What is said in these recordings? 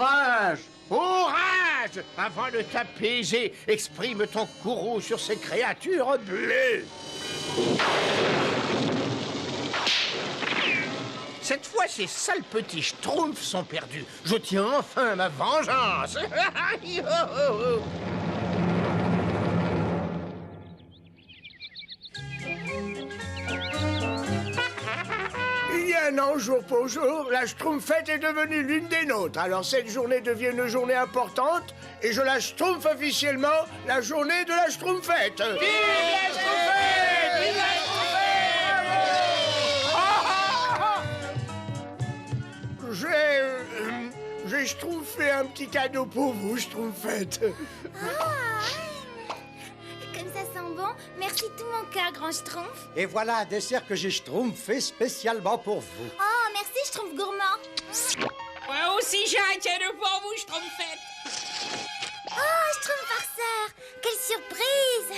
Courage! Courage! Avant de t'apaiser, exprime ton courroux sur ces créatures bleues. Cette fois, ces sales petits schtroumpfs sont perdus. Je tiens enfin ma vengeance. Il y a un an, jour pour jour, la Schtroumpfette est devenue l'une des nôtres. Alors cette journée devient une journée importante et je la Schtroumpf officiellement la journée de la Schtroumpfette. Vive la Schtroumpfette! Vive la Schtroumpfette! J'ai Schtroumpfé un petit cadeau pour vous, Schtroumpfette. Comme ça sent bon. Merci de tout mon cœur, grand Schtroumpf. Et voilà un dessert que j'ai Schtroumpfé spécialement pour vous. Oh, merci, Schtroumpf gourmand. Moi aussi, j'ai un cadeau pour vous, Schtroumpfette. Oh, Schtroumpf farceur. Quelle surprise.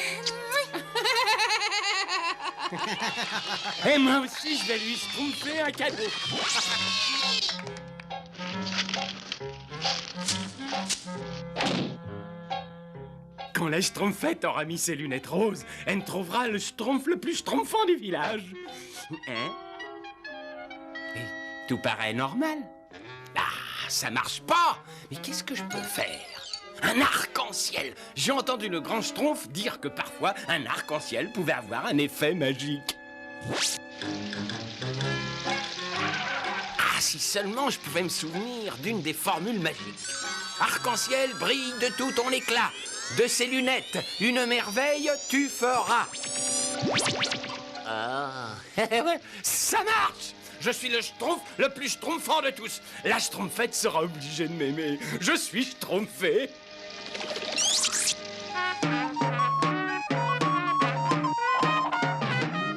Et moi aussi, je vais lui Schtroumpfer un cadeau. Quand la Schtroumpfette aura mis ses lunettes roses, elle trouvera le Schtroumpf le plus schtroumpfant du village. Hein? Et tout paraît normal. Ah, ça marche pas. Mais qu'est-ce que je peux faire? Un arc-en-ciel. J'ai entendu le grand Schtroumpf dire que parfois un arc-en-ciel pouvait avoir un effet magique. Ah, si seulement je pouvais me souvenir d'une des formules magiques. Arc-en-ciel brille de tout ton éclat. De ses lunettes, une merveille tu feras. Ah, ça marche. Je suis le Schtroumpf le plus schtroumpfant de tous. La Schtroumpfette sera obligée de m'aimer. Je suis Schtroumpfé.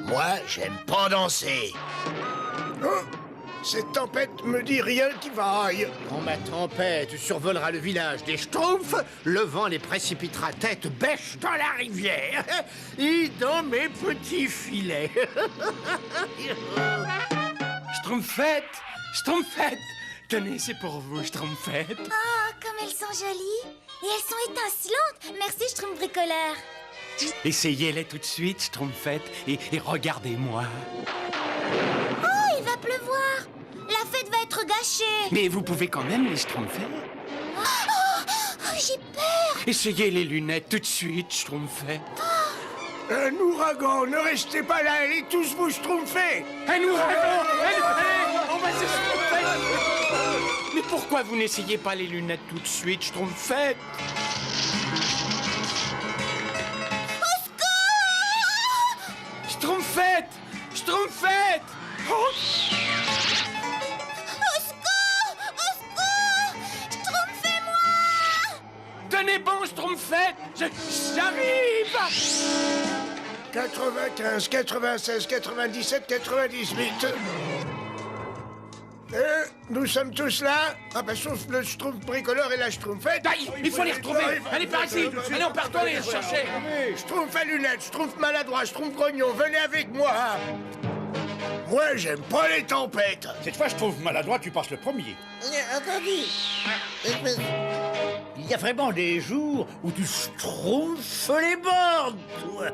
Moi, j'aime pas danser. Oh, cette tempête me dit rien qui vaille. Quand ma tempête survolera le village des Schtroumpfs, le vent les précipitera tête bêche dans la rivière et dans mes petits filets. Schtroumpfette, Schtroumpfette. Tenez, c'est pour vous, Schtroumpfette. Oh, comme elles sont jolies. Et elles sont étincelantes. Merci, Schtroumpf bricoleur. Essayez-les tout de suite, Schtroumpfette, et regardez-moi. Oh, il va pleuvoir. La fête va être gâchée. Mais vous pouvez quand même les Schtroumpfer. Oh, j'ai peur. Essayez les lunettes tout de suite, Schtroumpfette. Un ouragan, ne restez pas là, allez tous vous Schtroumpfer. Un ouragan! Allez, on va se Schtroumpfette. Mais pourquoi vous n'essayez pas les lunettes tout de suite, Schtroumpfette? Schtroumpfette! Schtroumpfette! Oh! Au secours! Au secours! Schtroumpfez-moi! Tenez bon, Schtroumpfette! J'arrive! 95, 96, 97, 98. Nous sommes tous là. Ah bah sauf le Schtroumpf bricoleur et la Schtroumpfette. Aïe, il faut les retrouver! Allez, par ici! Allez, on part les chercher! Schtroumpf à lunettes, Schtroumpf maladroit, Schtroumpf grognon, venez avec moi. Moi, j'aime pas les tempêtes. Cette fois, je trouve maladroit, tu passes le premier. Attendez. Il y a vraiment des jours où tu schtroumpfes les bords, toi.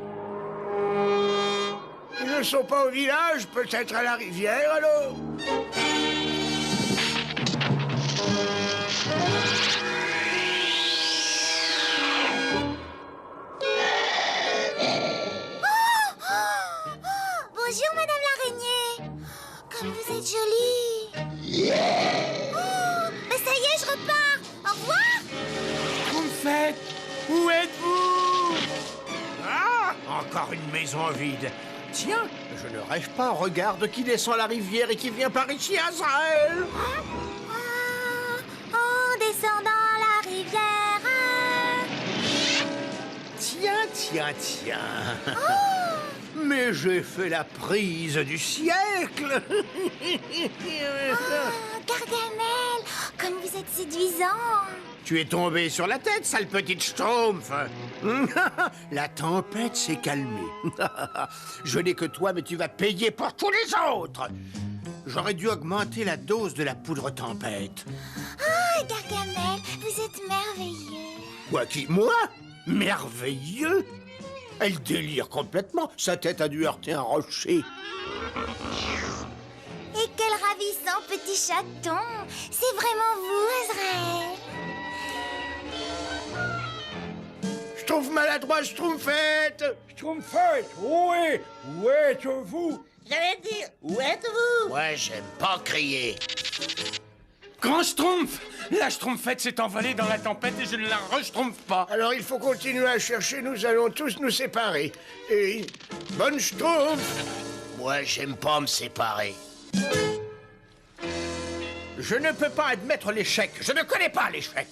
Ils ne sont pas au village, peut-être à la rivière, alors. Bonjour, Madame l'araignée. Comme vous êtes jolie. Oh, mais ça y est, je repars. Au revoir. Schtroumpfette, où êtes-vous? Ah, encore une maison vide. Tiens, je ne rêve pas. Regarde qui descend la rivière et qui vient par ici, Azraël. En descendant la rivière. Tiens. Mais j'ai fait la prise du siècle. Gargamel, comme vous êtes séduisant. Tu es tombé sur la tête, sale petite Schtroumpf. La tempête s'est calmée. Je n'ai que toi, mais tu vas payer pour tous les autres. J'aurais dû augmenter la dose de la poudre tempête. Ah, Gargamel. Quoi qui, moi? Merveilleux! Elle délire complètement. Sa tête a dû heurter un rocher. Et quel ravissant petit chaton! C'est vraiment vous, Azraël! Schtroumpf maladroit, Schtroumpfette! Schtroumpfette, où êtes-vous? J'allais dire, où êtes-vous? Ouais, j'aime pas crier. Grand Schtroumpf! La Schtroumpfette s'est envolée dans la tempête et je ne la re-schtroumpf pas. Alors il faut continuer à chercher, nous allons tous nous séparer. Et bonne Schtroumpf! Moi, j'aime pas me séparer. Je ne peux pas admettre l'échec. Je ne connais pas l'échec.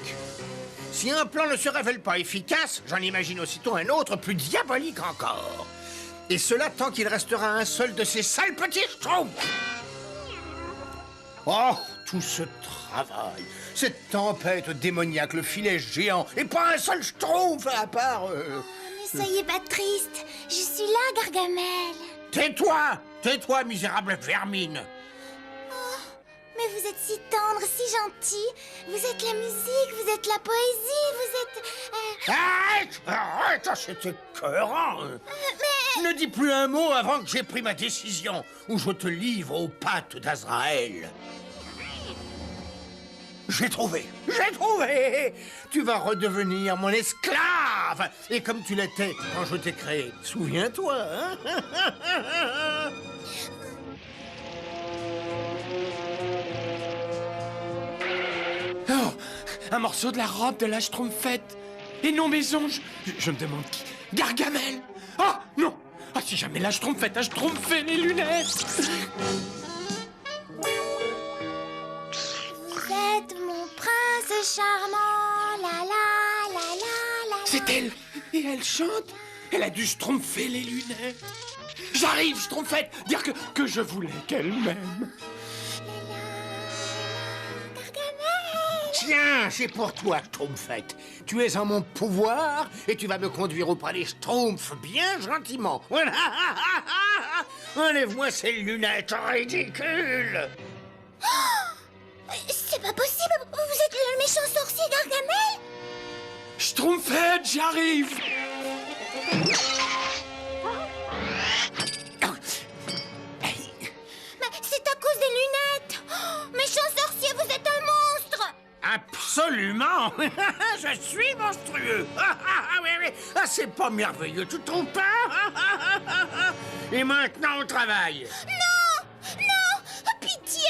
Si un plan ne se révèle pas efficace, j'en imagine aussitôt un autre plus diabolique encore. Et cela tant qu'il restera un seul de ces sales petits schtroumpfs. Oh, tout ce travail, cette tempête démoniaque, le filet géant, et pas un seul schtroumpf à part... Ne soyez pas triste, je suis là, Gargamel. Tais-toi! Tais-toi, misérable vermine! Mais vous êtes si tendre, si gentil. Vous êtes la musique, vous êtes la poésie, vous êtes... Arrête! Arrête! C'est écœurant! Ne dis plus un mot avant que j'ai pris ma décision, ou je te livre aux pattes d'Azraël. J'ai trouvé! J'ai trouvé! Tu vas redevenir mon esclave! Et comme tu l'étais quand je t'ai créé, souviens-toi, hein? Oh, un morceau de la robe de la Schtroumpfette. Et non, mes anges, je me demande qui. Gargamel! Ah, non! Ah, si jamais la Schtroumpfette a schtroumpfé les lunettes! Vous êtes mon prince charmant, la la la la la. C'est elle! Et elle chante! Elle a dû schtroumpfer les lunettes! J'arrive, Schtroumpfette! Dire que je voulais qu'elle m'aime! Tiens, c'est pour toi, Schtroumpfette. Tu es en mon pouvoir et tu vas me conduire auprès des Schtroumpfs bien gentiment. Voilà. Enlève-moi ces lunettes ridicules. C'est pas possible, vous êtes le méchant sorcier Gargamel? Schtroumpfette, j'arrive! Mais c'est à cause des lunettes. Oh, méchant sorcier, vous êtes un monstre. Absolument. Je suis monstrueux. Oui, oui. Ah, c'est pas merveilleux, tu te trompes pas? Et maintenant au travail. Non, pitié.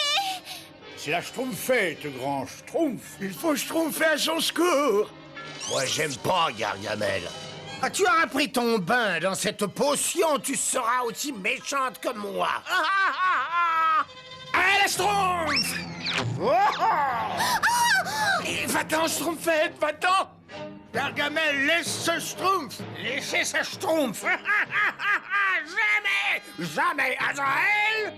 C'est la Schtroumpfette, grand Schtroumpf. Il faut Schtroumpfer à son secours! Moi, j'aime pas Gargamel. Ah, tu auras pris ton bain dans cette potion, tu seras aussi méchante que moi. Allez, la Schtroumpf! Et va-t'en, Schtroumpfette, va-t'en! Gargamel, laisse ce Schtroumpf. Laissez ce Schtroumpf. Jamais, jamais, Azraël.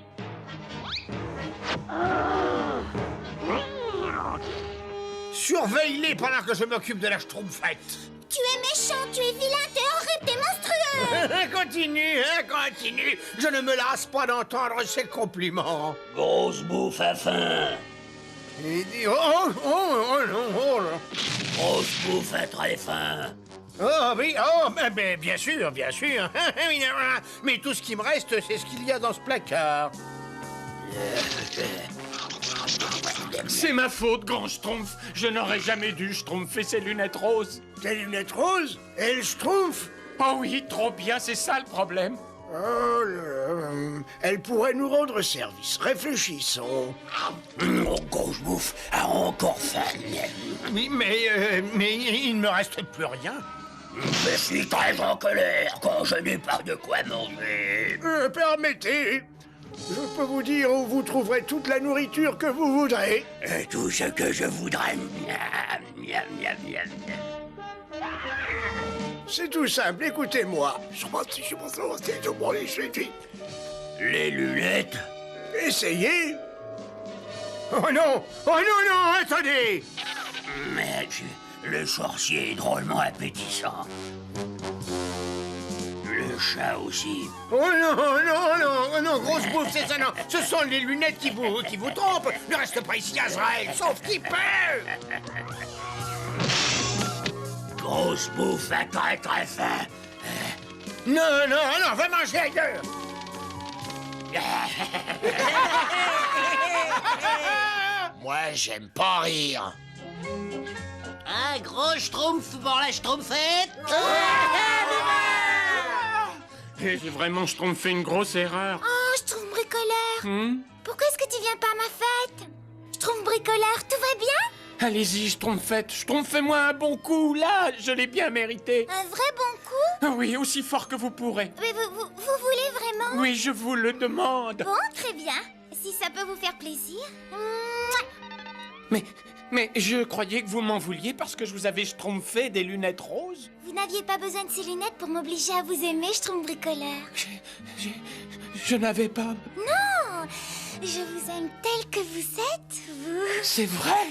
Surveille-les pendant que je m'occupe de la Schtroumpfette. Tu es méchant, tu es vilain, t'es horrible, t'es monstrueux. Continue, continue. Je ne me lasse pas d'entendre ces compliments. Grosse bouffe à faim. Il dit, non. Grosse bouffe à très faim. Oh oui, mais bien sûr, bien sûr. Mais tout ce qui me reste, c'est ce qu'il y a dans ce placard. C'est ma faute, grand Schtroumpf. Je n'aurais jamais dû schtroumpfer ces lunettes roses. Tes lunettes roses? Et le Schtroumpf? Oh oui, trop bien, c'est ça le problème. Oh là, elle pourrait nous rendre service. Réfléchissons. Grosse bouffe a encore faim. Oui, mais il ne me reste plus rien. Je suis très en colère quand je n'ai pas de quoi manger. Permettez. Je peux vous dire où vous trouverez toute la nourriture que vous voudrez. Et tout ce que je voudrais. Miam, miam, miam, miam. C'est tout simple, écoutez-moi. Les lunettes. Essayez. Oh non, attendez. Mais le sorcier est drôlement appétissant. Le chat aussi. Oh non, grosse bouffe, c'est ça, non. Ce sont les lunettes qui vous trompent. Ne reste pas ici, Azraël, sauf qui peut. grosse bouffe très très faim. Non, va manger ailleurs. Moi, j'aime pas rire. Un gros schtroumpf pour la schtroumpfette. J'ai vraiment fait une grosse erreur. Oh, je trouve bricoleur. Pourquoi est-ce que tu viens pas à ma fête? Je trouve bricoleur, tout va bien? Allez-y, Schtroumpfez-moi un bon coup, là, je l'ai bien mérité. Un vrai bon coup? Ah oui, aussi fort que vous pourrez. Mais vous voulez vraiment? Oui, je vous le demande. Bon, très bien. Si ça peut vous faire plaisir. Mouah. Mais je croyais que vous m'en vouliez parce que je vous avais schtroumpfé des lunettes roses. Vous n'aviez pas besoin de ces lunettes pour m'obliger à vous aimer, je trouve bricoleur. Je n'avais pas... Non, je vous aime tel que vous êtes, vous. C'est vrai?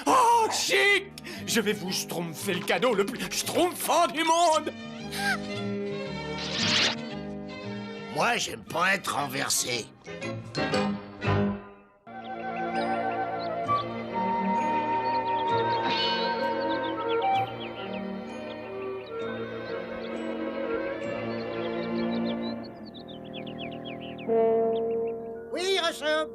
Oh, chic! Je vais vous schtroumpfer le cadeau le plus schtroumpfant du monde! Moi, j'aime pas être renversé. Oui, Rochop.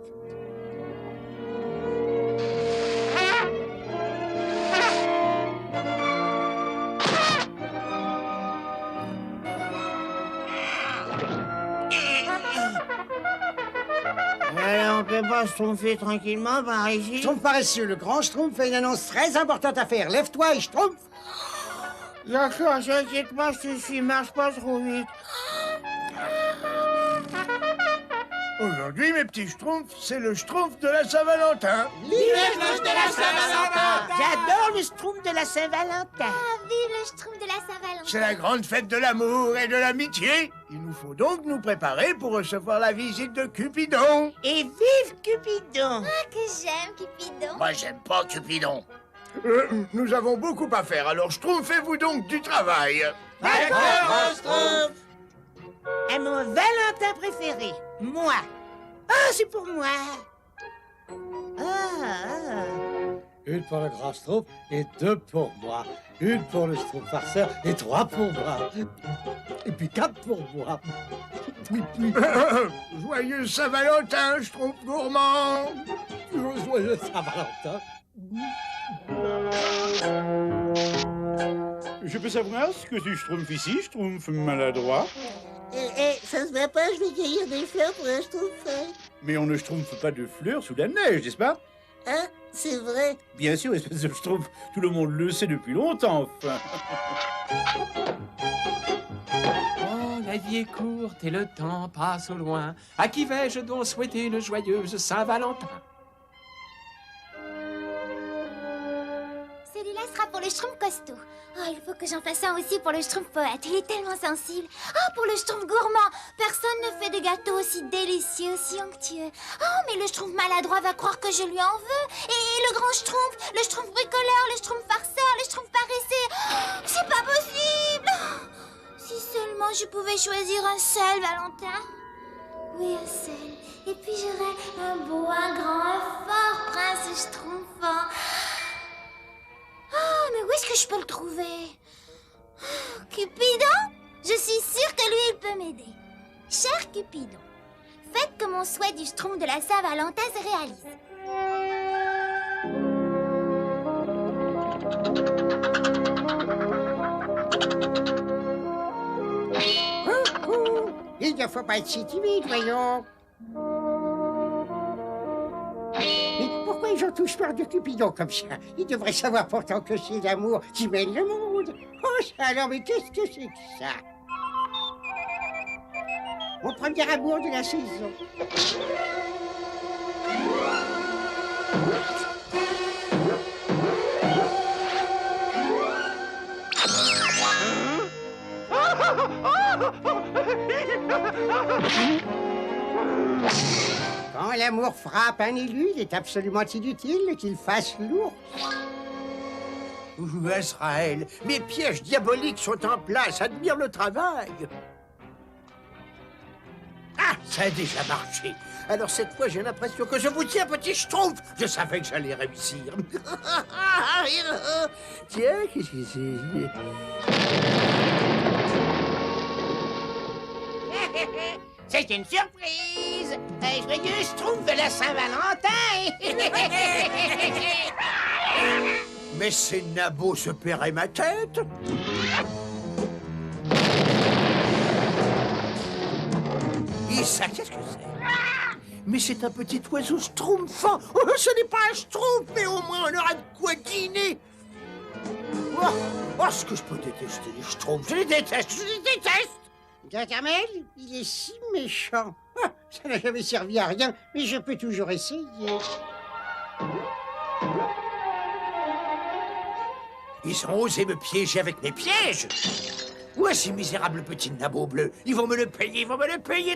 On peut pas se tromper tranquillement par ici? Schtroumpf paresseux, le grand Schtroumpf a une annonce très importante à faire. Lève-toi et Schtroumpf. D'accord, t'inquiète pas, ceci marche pas trop vite. Aujourd'hui, mes petits schtroumpfs, c'est le schtroumpf de la Saint-Valentin. J'adore le schtroumpf de la Saint-Valentin. Ah, vive le schtroumpf de la Saint-Valentin. C'est la grande fête de l'amour et de l'amitié. Il nous faut donc nous préparer pour recevoir la visite de Cupidon. Et vive Cupidon. Ah, que j'aime, Cupidon. Moi, j'aime pas Cupidon. Nous avons beaucoup à faire, alors schtroumpfez-vous donc du travail. D'accord, Schtroumpf. À mon Valentin préféré, moi. Ah, c'est pour moi. Ah. Une pour le grand Schtroumpf et deux pour moi. Une pour le Schtroumpf farceur et trois pour moi. Et puis quatre pour moi. Joyeux Saint-Valentin, schtroumpf gourmand. Joyeux Saint-Valentin. Je peux savoir ce que tu schtroumpfes ici, schtroumpf maladroit? Ça se va pas, je vais cueillir des fleurs pour un Schtroumpf. Mais on ne schtroumpfe pas de fleurs sous la neige, n'est-ce pas? Hein, c'est vrai. Bien sûr, espèce de schtroumpf, tout le monde le sait depuis longtemps, enfin. Oh, la vie est courte et le temps passe au loin. À qui vais-je donc souhaiter une joyeuse Saint-Valentin? Celui-là sera pour le schtroumpf costaud. Oh, il faut que j'en fasse un aussi pour le schtroumpf poète. Il est tellement sensible. Oh, pour le schtroumpf gourmand. Personne ne fait de gâteaux aussi délicieux, aussi onctueux. Oh, mais le schtroumpf maladroit va croire que je lui en veux. Et le grand schtroumpf, le schtroumpf bricoleur, le schtroumpf farceur, le schtroumpf paresseux. Oh, c'est pas possible. Oh, si seulement je pouvais choisir un seul Valentin. Oui, un seul. Et puis j'aurais un beau, un grand, un fort prince schtroumpfant. Oh, mais où est-ce que je peux le trouver? Oh, Cupidon? Je suis sûre que lui, il peut m'aider. Cher Cupidon, faites que mon souhait du schtroumpf de la Saint-Valentin se réalise. Il ne faut pas être si timide, voyons. Mais pourquoi ils ont tous peur de Cupidon comme ça? Ils devraient savoir pourtant que c'est l'amour qui mène le monde. Oh, ça alors, mais qu'est-ce que c'est que ça? Mon premier amour de la saison. Quand l'amour frappe un élu, il est absolument inutile qu'il fasse l'ours. Azraël, mes pièges diaboliques sont en place. Admire le travail. Ah, Ça a déjà marché. Alors cette fois, j'ai l'impression que je vous tiens, petit schtroumpf. Je savais que j'allais réussir. Tiens, qu'est-ce que c'est? C'est une surprise! Un joyeux schtroumpf de la Saint-Valentin! Mais c'est Nabo se paierait ma tête. Et ça, qu'est-ce que c'est? Mais c'est un petit oiseau schtroumpfant. Oh, ce n'est pas un schtroumpf, mais au moins on aura de quoi dîner. Oh, ce que je peux détester les schtroumpfs. Je les déteste, je les déteste. Gargamel, il est si méchant. Ah, ça n'a jamais servi à rien, mais je peux toujours essayer. Ils ont osé me piéger avec mes pièges. Ouais, ces misérables petits nabots bleus. Ils vont me le payer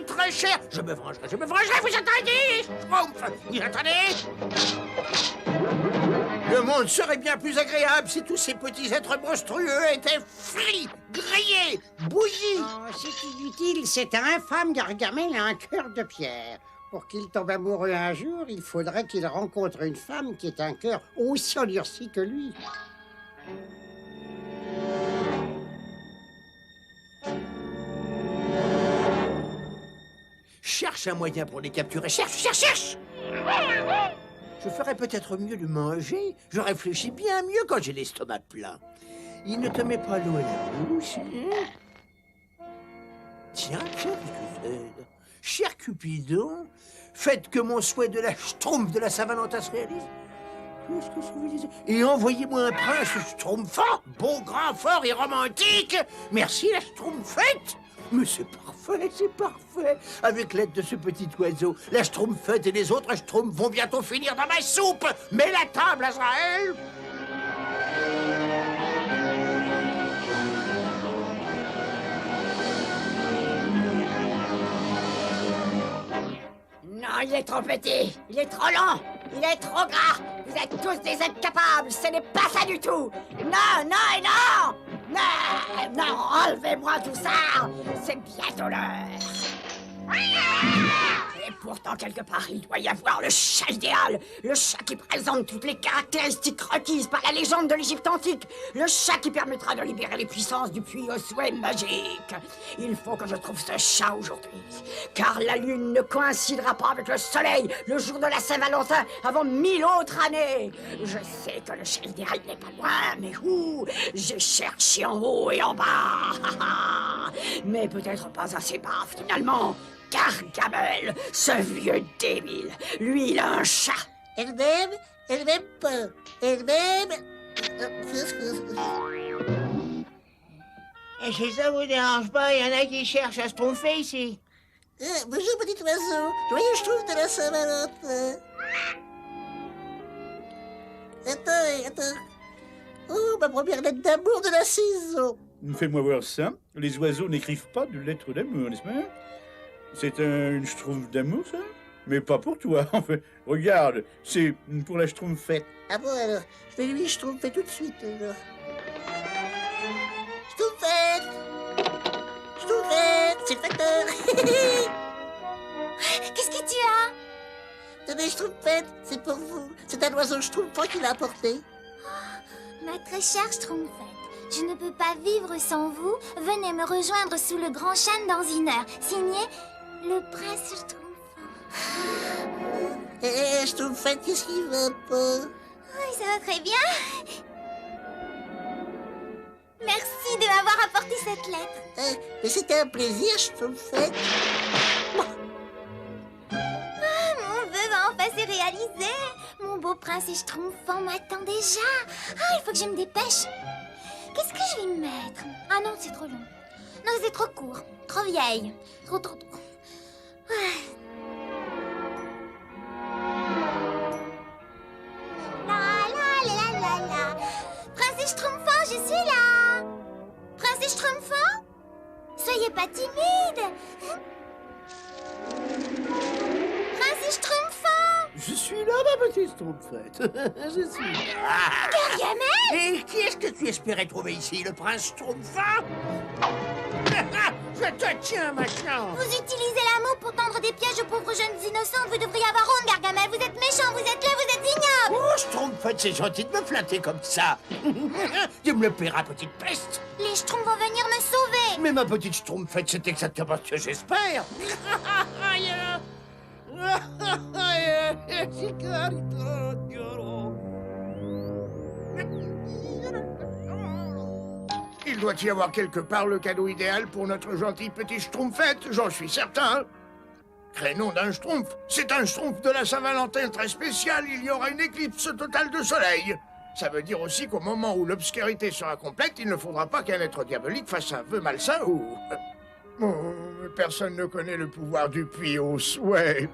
très cher. Je me vengerai, vous entendez, schtroumpf? Vous entendez? Le monde serait bien plus agréable si tous ces petits êtres monstrueux étaient frits, grillés, bouillis. Oh, c'est inutile, cet infâme Gargamel a un cœur de pierre. Pour qu'il tombe amoureux un jour, il faudrait qu'il rencontre une femme qui ait un cœur aussi endurci que lui. Cherche un moyen pour les capturer. Cherche! Je ferais peut-être mieux de manger. Je réfléchis bien mieux quand j'ai l'estomac plein. Il ne te met pas l'eau à la bouche, hein? Tiens, qu'est-ce que c'est? Cher Cupidon, faites que mon souhait de la schtroumpf de la Saint-Valentin se réalise. Qu'est-ce que ça veut dire? Et envoyez-moi un prince schtroumpfant, beau, grand, fort et romantique. Merci, la schtroumpfette. Mais c'est parfait. Avec l'aide de ce petit oiseau, la schtroumpfette et les autres schtroumpfs vont bientôt finir dans ma soupe. Mets la table, Azraël. Non, il est trop petit, il est trop lent, il est trop gras. Vous êtes tous des incapables, ce n'est pas ça du tout. Non! Non, enlevez-moi tout ça. C'est bientôt l'heure. Et pourtant, quelque part, il doit y avoir le chat idéal. Le chat qui présente toutes les caractéristiques requises par la légende de l'Égypte antique. Le chat qui permettra de libérer les puissances du puits au souhait magique. Il faut que je trouve ce chat aujourd'hui. Car la lune ne coïncidera pas avec le soleil le jour de la Saint-Valentin avant 1000 autres années. Je sais que le chat idéal n'est pas loin, mais où? J'ai cherché en haut et en bas. Mais peut-être pas assez bas, finalement. Gargamel, ce vieux débile, lui, il a un chat. Elle m'aime pas. Elle m'aime. Et si ça vous dérange pas, il y en a qui cherchent à se tromper ici. Bonjour, petit oiseau. Joyeux schtroumpf de la Saint-Valentin. Attends. Oh, ma première lettre d'amour de la saison. Fais-moi voir ça. Les oiseaux n'écrivent pas de lettres d'amour, n'est-ce pas? C'est une schtroumpf d'amour, ça? Mais pas pour toi, en fait. Regarde, c'est pour la schtroumpfette. Ah bon, alors, je vais lui schtroumpfer tout de suite, alors. Schtroumpfette, c'est le facteur. Qu'est-ce que tu as? Tenez, schtroumpfette, c'est pour vous. C'est un oiseau schtroumpfant qui l'a apporté. Ma très chère Schtroumpfette, je ne peux pas vivre sans vous. Venez me rejoindre sous le grand chêne dans 1 heure. Signé le prince Schtroumpfant. Schtroumpfette, qu'est-ce qui va pas? Oui, ça va très bien. Merci de m'avoir apporté cette lettre. Mais c'était un plaisir, Schtroumpfette. Ah, mon vœu va enfin se réaliser. Mon beau prince Schtroumpfant m'attend déjà. Ah, il faut que je me dépêche. Qu'est-ce que je vais mettre? Ah non, c'est trop long. Non, c'est trop court. Trop vieille. Trop. Ah. La. Prince Schtroumpfant, je suis là. Prince Schtroumpfant? Soyez pas timide. Prince Schtroumpfant? Je suis là, ma petite Schtroumpfette. Je suis là. Gargamel! Et qui est-ce que tu espérais trouver ici? Le prince Schtroumpfin? Je te tiens maintenant. Vous utilisez l'amour pour tendre des pièges aux pauvres jeunes innocentes. Vous devriez avoir honte, Gargamel. Vous êtes méchant, vous êtes laid, vous êtes ignoble. Oh, Schtroumpfette, c'est gentil de me flatter comme ça. Tu me le paieras, petite peste. Les Schtroumpfs vont venir me sauver. Mais ma petite Schtroumpfette, c'est exactement ce que j'espère. Il doit y avoir quelque part le cadeau idéal pour notre gentille petite Schtroumpfette, j'en suis certain. Crénom d'un Schtroumpf, c'est un Schtroumpf de la Saint-Valentin très spécial, il y aura une éclipse totale de soleil. Ça veut dire aussi qu'au moment où l'obscurité sera complète, il ne faudra pas qu'un être diabolique fasse un vœu malsain ou... Oh, personne ne connaît le pouvoir du puits au souhait.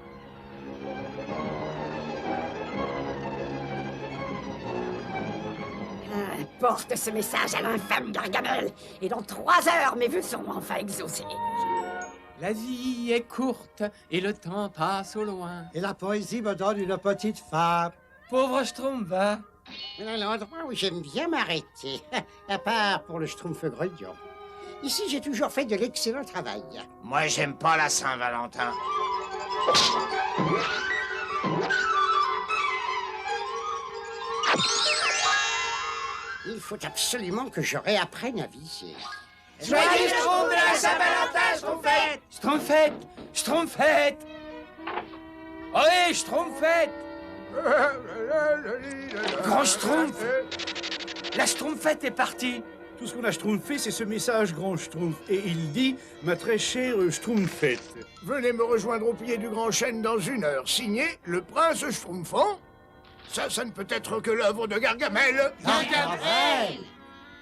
Porte ce message à l'infâme Gargamel, et dans 3 heures, mes vœux seront enfin exaucés. La vie est courte et le temps passe au loin. Et la poésie me donne une petite femme. Pauvre Schtroumpf, va. Voilà l'endroit où j'aime bien m'arrêter, à part pour le Schtroumpf grognon. Ici, j'ai toujours fait de l'excellent travail. Moi, j'aime pas la Saint-Valentin. Il faut absolument que je réapprenne à viser. Joyeux Schtroumpf de la Saint-Valentin, Schtroumpfette! Schtroumpfette! Schtroumpfette! Oui, Schtroumpfette! Grand Schtroumpf! La Schtroumpfette est partie! Tout ce qu'on a Schtroumpfé, c'est ce message, grand Schtroumpf. Et il dit, ma très chère Schtroumpfette. Venez me rejoindre au pied du grand chêne dans 1 heure. Signé, le prince Schtroumpfon. Ça ne peut être que l'œuvre de Gargamel. Gargamel!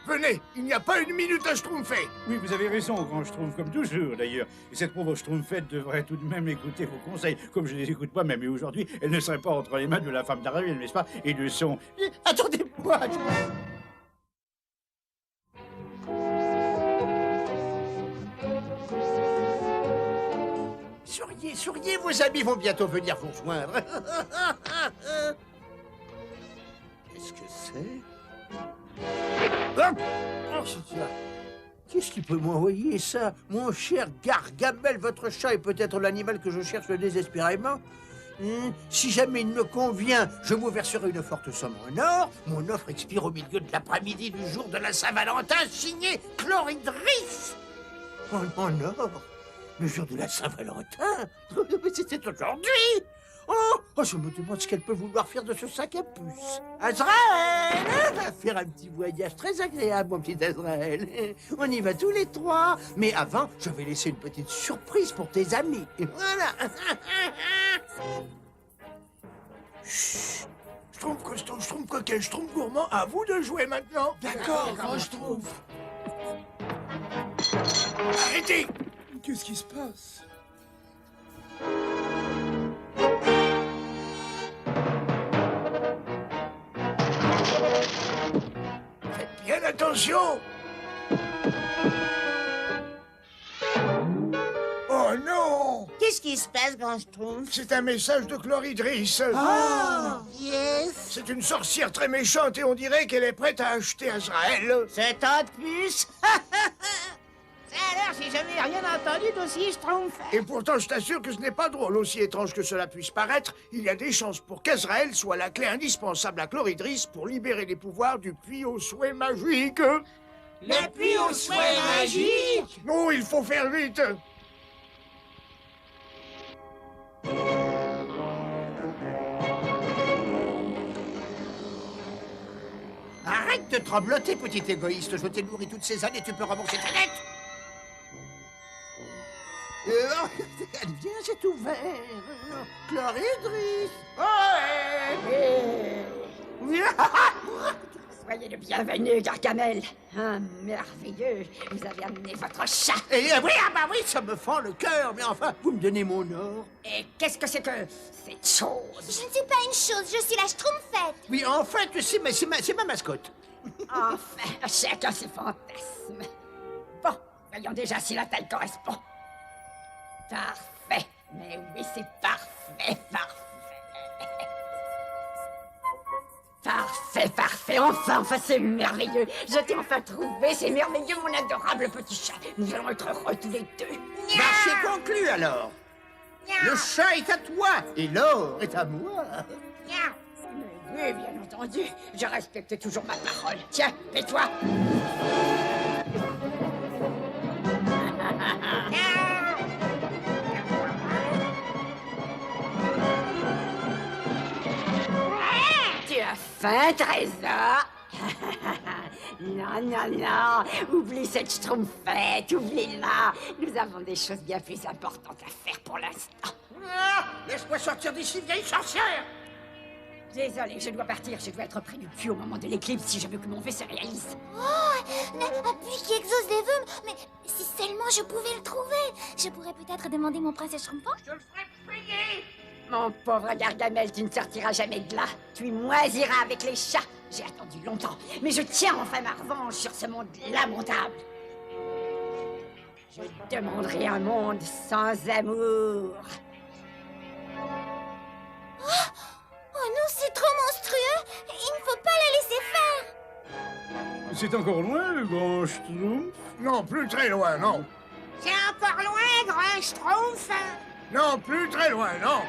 Venez, il n'y a pas une minute à Schtroumpfer. Oui, vous avez raison, grand Schtroumpf, comme toujours, d'ailleurs. Et cette pauvre Schtroumpfette devrait tout de même écouter vos conseils, comme je les écoute moi-même. Et aujourd'hui, elle ne serait pas entre les mains de la femme d'Ariel, n'est-ce pas? Et de son... Attendez-moi! Souriez, souriez, vos amis vont bientôt venir vous rejoindre. Qu'est-ce que c'est? Oh, c'est ça. Qu'est-ce qui peut m'envoyer ça? Mon cher Gargamel, votre chat est peut-être l'animal que je cherche désespérément. Si jamais il me convient, je vous verserai une forte somme en or. Mon offre expire au milieu de l'après-midi du jour de la Saint-Valentin, signé Chloridris. En or? Le jour de la Saint-Valentin? Mais c'était aujourd'hui! Oh, je me demande ce qu'elle peut vouloir faire de ce sac à puce. Azraël! Va faire un petit voyage très agréable, mon petit Azraël. On y va tous les 3. Mais avant, je vais laisser une petite surprise pour tes amis. Et voilà. Chut. Schtroumpf costaud, Schtroumpf coquet, Schtroumpf gourmand, à vous de jouer maintenant. D'accord, grand Schtroumpf. Arrêtez! Qu'est-ce qui se passe? Faites bien attention! Oh non! Qu'est-ce qui se passe, grand Schtroumpf? C'est un message de Chloridris. Yes! C'est une sorcière très méchante et on dirait qu'elle est prête à acheter Azraël. C'est tant de plus! Alors, j'ai jamais rien entendu d'aussi Schtroumpf. Et pourtant, je t'assure que ce n'est pas drôle. Aussi étrange que cela puisse paraître, il y a des chances pour qu'Azraël soit la clé indispensable à Chloridris pour libérer les pouvoirs du puits au souhait magique. Le puits au souhait magique? Non, il faut faire vite. Arrête de trembloter, petit égoïste. Je t'ai nourri toutes ces années, tu peux rembourser ta dette. Viens, c'est ouvert. Chloridris. Soyez le bienvenu, Gargamel. Ah, merveilleux. Vous avez amené votre chat. Et oui, oui, ça me fend le cœur. Mais enfin, vous me donnez mon or. Et qu'est-ce que c'est que cette chose? Je ne suis pas une chose, je suis la Schtroumpfette. Oui, enfin, tu sais, mais c'est ma mascotte. Enfin, chacun ses fantasmes. Bon, voyons déjà si la taille correspond. Parfait. Mais oui, c'est parfait, parfait. Parfait, parfait, enfin, c'est merveilleux. Je t'ai enfin trouvé, c'est merveilleux, mon adorable petit chat. Nous allons être heureux tous les deux. Marché conclu alors. Le chat est à toi et l'or est à moi. Oui, bien entendu, je respecte toujours ma parole. Tiens, et toi? Tu as faim, trésor? Non, non, non, oublie cette schtroumpfette, oublie-la. Nous avons des choses bien plus importantes à faire pour l'instant. Laisse-moi sortir d'ici, vieille sorcière. Désolée, je dois partir, je dois être près du puits au moment de l'éclipse si je veux que mon vœu se réalise. Un puits qui exauce des vœux, mais si seulement je pouvais le trouver, je pourrais peut-être demander mon prince Schtroumpfant. Je te le ferai payer. Mon pauvre Gargamel, tu ne sortiras jamais de là. Tu moisiras avec les chats. J'ai attendu longtemps, mais je tiens enfin ma revanche sur ce monde lamentable. Je demanderai un monde sans amour. Oh non, c'est trop monstrueux. Il ne faut pas la laisser faire. C'est encore loin, le grand Schtroumpf? Non, plus très loin, non. C'est encore loin, grand Schtroumpf. Non, plus très loin, non.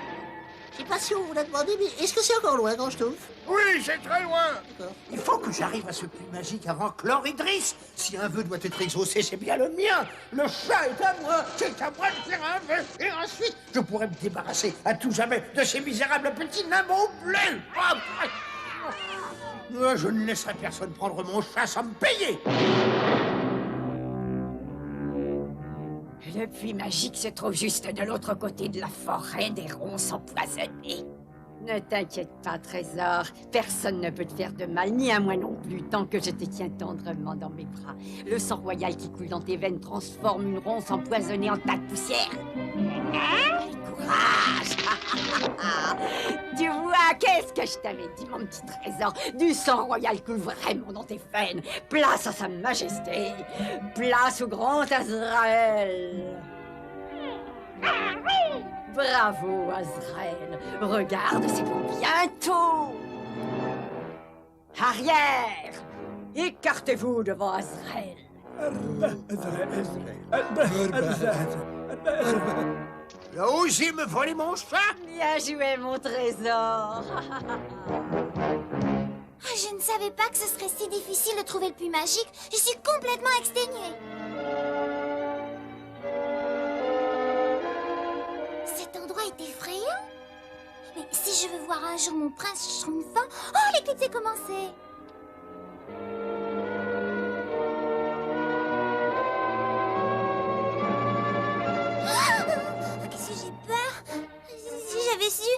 Je sais pas si on vous l'a demandé, mais est-ce que c'est encore loin, grand Schtroumpf? Oui, c'est très loin. Il faut que j'arrive à ce puits magique avant Chloridris. Si un vœu doit être exaucé, c'est bien le mien. Le chat est à moi. C'est à moi de faire un vœu. Et ensuite, je pourrai me débarrasser à tout jamais de ces misérables petits nains bleus. Je ne laisserai personne prendre mon chat sans me payer. Le puits magique se trouve juste de l'autre côté de la forêt des ronces empoisonnées. Ne t'inquiète pas, trésor. Personne ne peut te faire de mal, ni à moi non plus, tant que je te tiens tendrement dans mes bras. Le sang royal qui coule dans tes veines transforme une ronce empoisonnée en tas de poussière. Quel courage! Tu vois, qu'est-ce que je t'avais dit, mon petit trésor? Du sang royal coule vraiment dans tes veines. Place à sa majesté. Place au grand Azraël. Bravo, Azraël. Regarde, c'est pour bientôt. Arrière. Écartez-vous devant Azraël. Il a osé me voler mon chat. Bien joué, mon trésor. Je ne savais pas que ce serait si difficile de trouver le puits magique. Je suis complètement exténuée. Cet endroit est effrayant. Mais si je veux voir un jour mon prince Schtroumpfant... Oh, l'éclipse est commencée. Qu'est-ce que j'ai peur? Si j'avais su...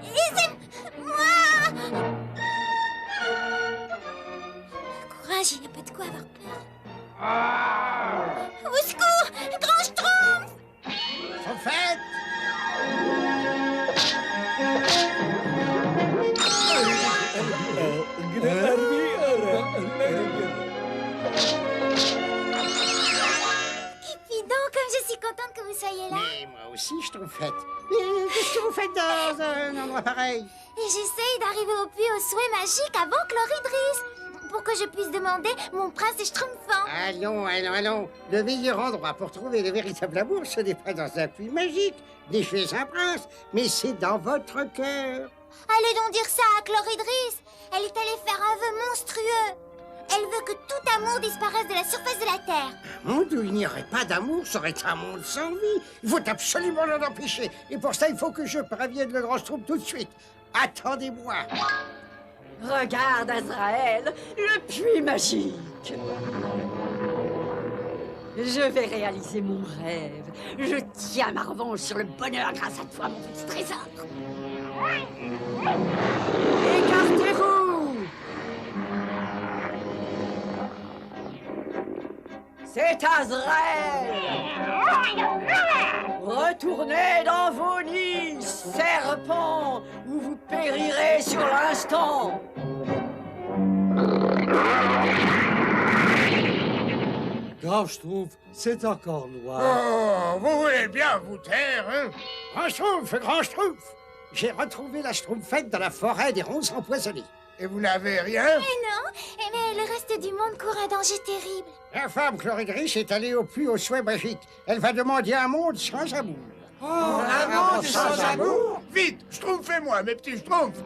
Laissez-moi! Courage, il n'y a pas de quoi avoir peur. Au secours! Grand Schtroumpf! Sont faites. Cupidon, comme je suis contente que vous soyez là. Mais moi aussi, Schtroumpfette. Mais qu'est-ce que vous faites dans un endroit pareil? Et j'essaye d'arriver au puits au souhait magique avant Chloridris, pour que je puisse demander mon prince Schtroumpfant. Allons, allons, allons. Le meilleur endroit pour trouver le véritable amour, ce n'est pas dans un puits magique, ni chez un prince, mais c'est dans votre cœur. Allez donc dire ça à Chloridris. Elle est allée faire un vœu monstrueux. Elle veut que tout amour disparaisse de la surface de la Terre. Un monde où il n'y aurait pas d'amour serait un monde sans vie. Il faut absolument l'en empêcher. Et pour ça, il faut que je prévienne le grand Schtroumpf tout de suite. Attendez-moi. Regarde, Azraël, le puits magique. Je vais réaliser mon rêve. Je tiens ma revanche sur le bonheur grâce à toi, mon petit trésor. Écartez-vous! C'est Azraël! Retournez dans vos nids, serpents, ou vous périrez sur l'instant! Grand Schtroumpf, c'est encore loin. Oh, vous voulez bien vous taire, hein? Grand Schtroumpf, grand Schtroumpf! J'ai retrouvé la Schtroumpfette dans la forêt des ronces empoisonnées. Et vous n'avez rien? Mais non, mais le reste du monde court un danger terrible. La femme Chloridrice est allée au puits aux souhaits magiques. Elle va demander un monde sans amour. Oh, un monde sans amour? Vite, schtroumpfez-moi, mes petits schtroumpfs.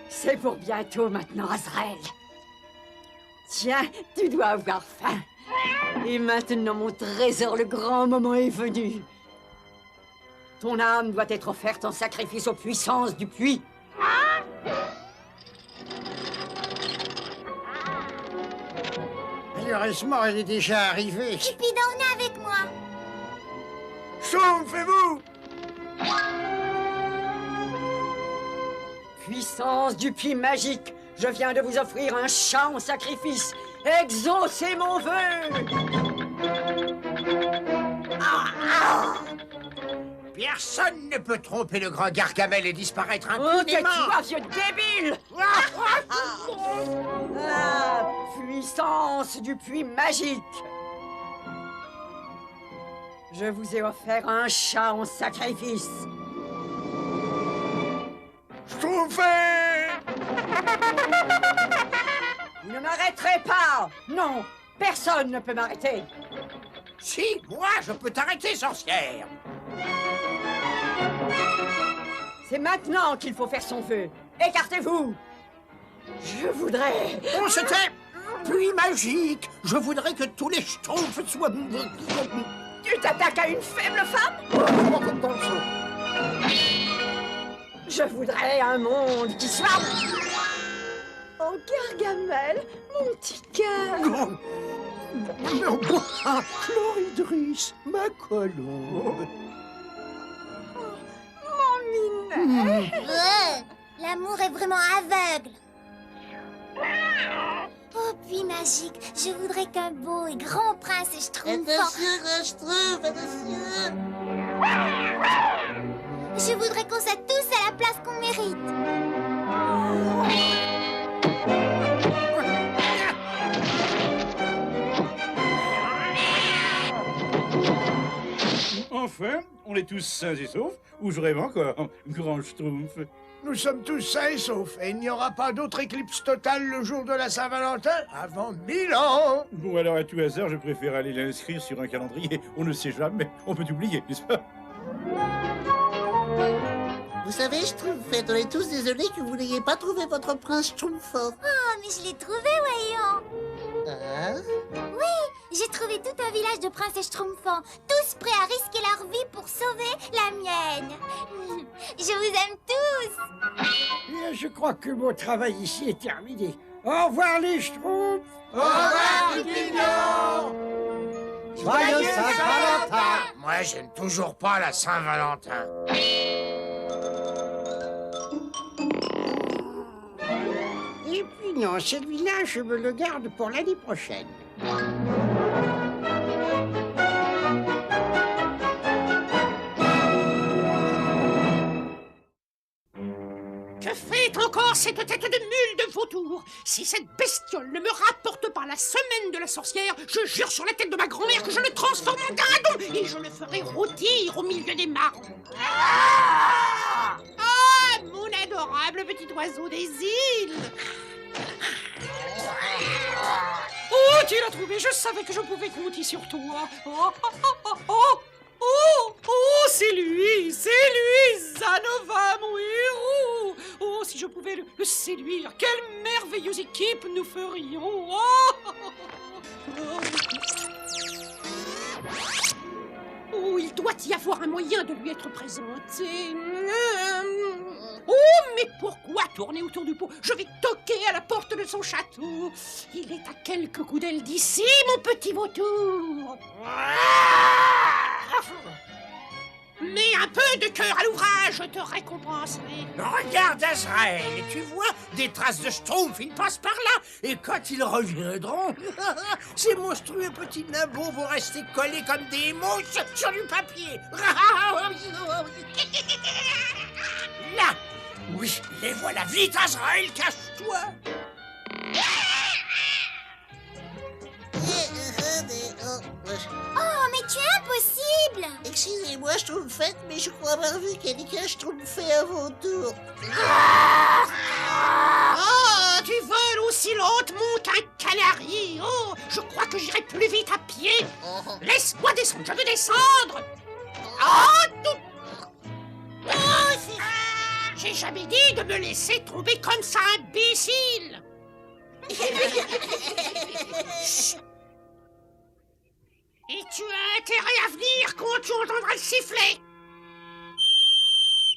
C'est pour bientôt maintenant, Azrael. Tiens, tu dois avoir faim. Et maintenant, mon trésor, le grand moment est venu. Ton âme doit être offerte en sacrifice aux puissances du puits. Malheureusement, elle est déjà arrivée. Cupidon, venez avec moi. Schtroumpfez-vous! Puissance du puits magique, je viens de vous offrir un chat en sacrifice. Exaucez mon vœu! Personne ne peut tromper le grand Gargamel et disparaître Oh, tais-toi, impunément. vieux débile! Ah, puissance du puits magique! Je vous ai offert un chat en sacrifice. Schtroumpfez! Vous ne m'arrêterez pas! Non, personne ne peut m'arrêter. Si, moi, je peux t'arrêter, sorcière. C'est maintenant qu'il faut faire son vœu. Écartez-vous! Je voudrais... On se tait. Puits magique. Je voudrais que tous les schtroumpfs soient... Tu t'attaques à une faible femme? Je voudrais un monde qui soit... Oh, Gargamel, mon petit cœur. Chloridrice, ma colombe. Mon minet. L'amour est vraiment aveugle. Oh, puits magique, je voudrais qu'un beau et grand prince Schtroumpf... Attention, Schtroumpf, attention. Je voudrais qu'on soit tous à la place qu'on mérite. Enfin, on est tous sains et saufs, ou je rêve encore, grand Schtroumpf. Nous sommes tous sains et saufs, et il n'y aura pas d'autre éclipse totale le jour de la Saint-Valentin avant 1000 ans. Bon, alors à tout hasard, je préfère aller l'inscrire sur un calendrier. On ne sait jamais, on peut oublier, n'est-ce pas? Vous savez, Schtroumpfette, on est tous désolés que vous n'ayez pas trouvé votre prince Schtroumpfort. Oh, mais je l'ai trouvé, voyons. Hein? Oui, j'ai trouvé tout un village de princes Schtroumpfants, tous prêts à risquer leur vie pour sauver la mienne. Je vous aime tous. Et je crois que mon travail ici est terminé. Au revoir les Schtroumpfs. Au revoir, Cupidon! Joyeux Saint-Valentin. Moi, j'aime toujours pas la Saint-Valentin. Et puis non, celui-là, je me le garde pour l'année prochaine. Que fait encore cette tête de mule de vautour? Si cette bestiole ne me rapporte pas la semaine de la sorcière, je jure sur la tête de ma grand-mère que je le transforme en dindon et je le ferai rôtir au milieu des marrons. Ah, mon adorable petit oiseau des îles! Oh, tu l'as trouvé, je savais que je pouvais compter sur toi. Oh, oh, oh, oh, oh, oh, c'est lui, Zanova, mon héros. Oh, si je pouvais le séduire, quelle merveilleuse équipe nous ferions. Oh, il doit y avoir un moyen de lui être présenté. Oh, mais pourquoi tourner autour du pot? Je vais toquer à la porte de son château. Il est à quelques coups d'aile d'ici, mon petit vautour. Mais un peu de cœur à l'ouvrage, je te récompenserai. Regarde, Azrael, et tu vois des traces de Schtroumpf, ils passent par là. Et quand ils reviendront, ces monstrueux petits nabots vont rester collés comme des mouches sur du papier. Là, oui, les voilà. Vite, Azrael, cache-toi. Eh, Excusez-moi, Schtroumpfette, mais je crois avoir vu quelqu'un schtroumpfer à vos tours. Oh, tu voles aussi lentement qu'un canari. Oh, je crois que j'irai plus vite à pied. Laisse-moi descendre, je veux descendre. Oh, j'ai jamais dit de me laisser tomber comme ça, imbécile. Chut. Et tu as intérêt à venir quand tu entendras le sifflet.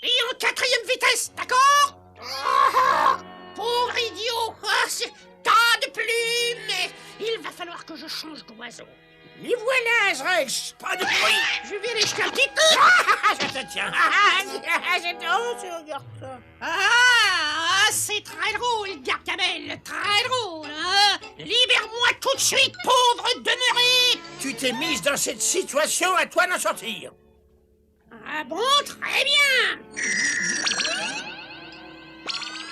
Et en 4e vitesse, d'accord? Oh, pauvre idiot. Oh, c'est tas de plumes. Il va falloir que je change d'oiseau. Y voilà, Azrael, pas de bruit. Je vais aller jeter un petit... Je te tiens. J'ai honte, regarde ça. Ah, c'est très drôle, Gargamel, très drôle, hein? Libère-moi tout de suite, pauvre demeuré. Tu t'es mise dans cette situation, à toi d'en sortir. Ah bon, très bien.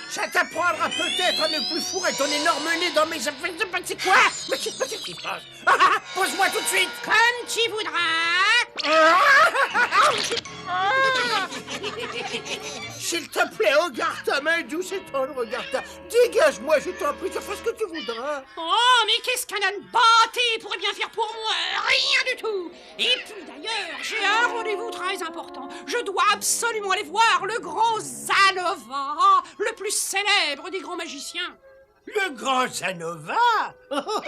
Ça t'apprendra peut-être à ne plus fourrer ton énorme nez dans mes affaires. C'est quoi? Mais qu'est-ce qui se passe? Pose-moi tout de suite. Comme tu voudras. S'il te plaît, regarde ta main douce et tendre, regarde ta... Dégage-moi, je t'en prie, tu fais ce que tu voudras. Oh, mais qu'est-ce qu'un âne bâté pourrait bien faire pour moi? Rien du tout. Et puis d'ailleurs, j'ai un rendez-vous très important. Je dois absolument aller voir le grand Zanova, le plus célèbre des grands magiciens. Le grand Zanova? Oh,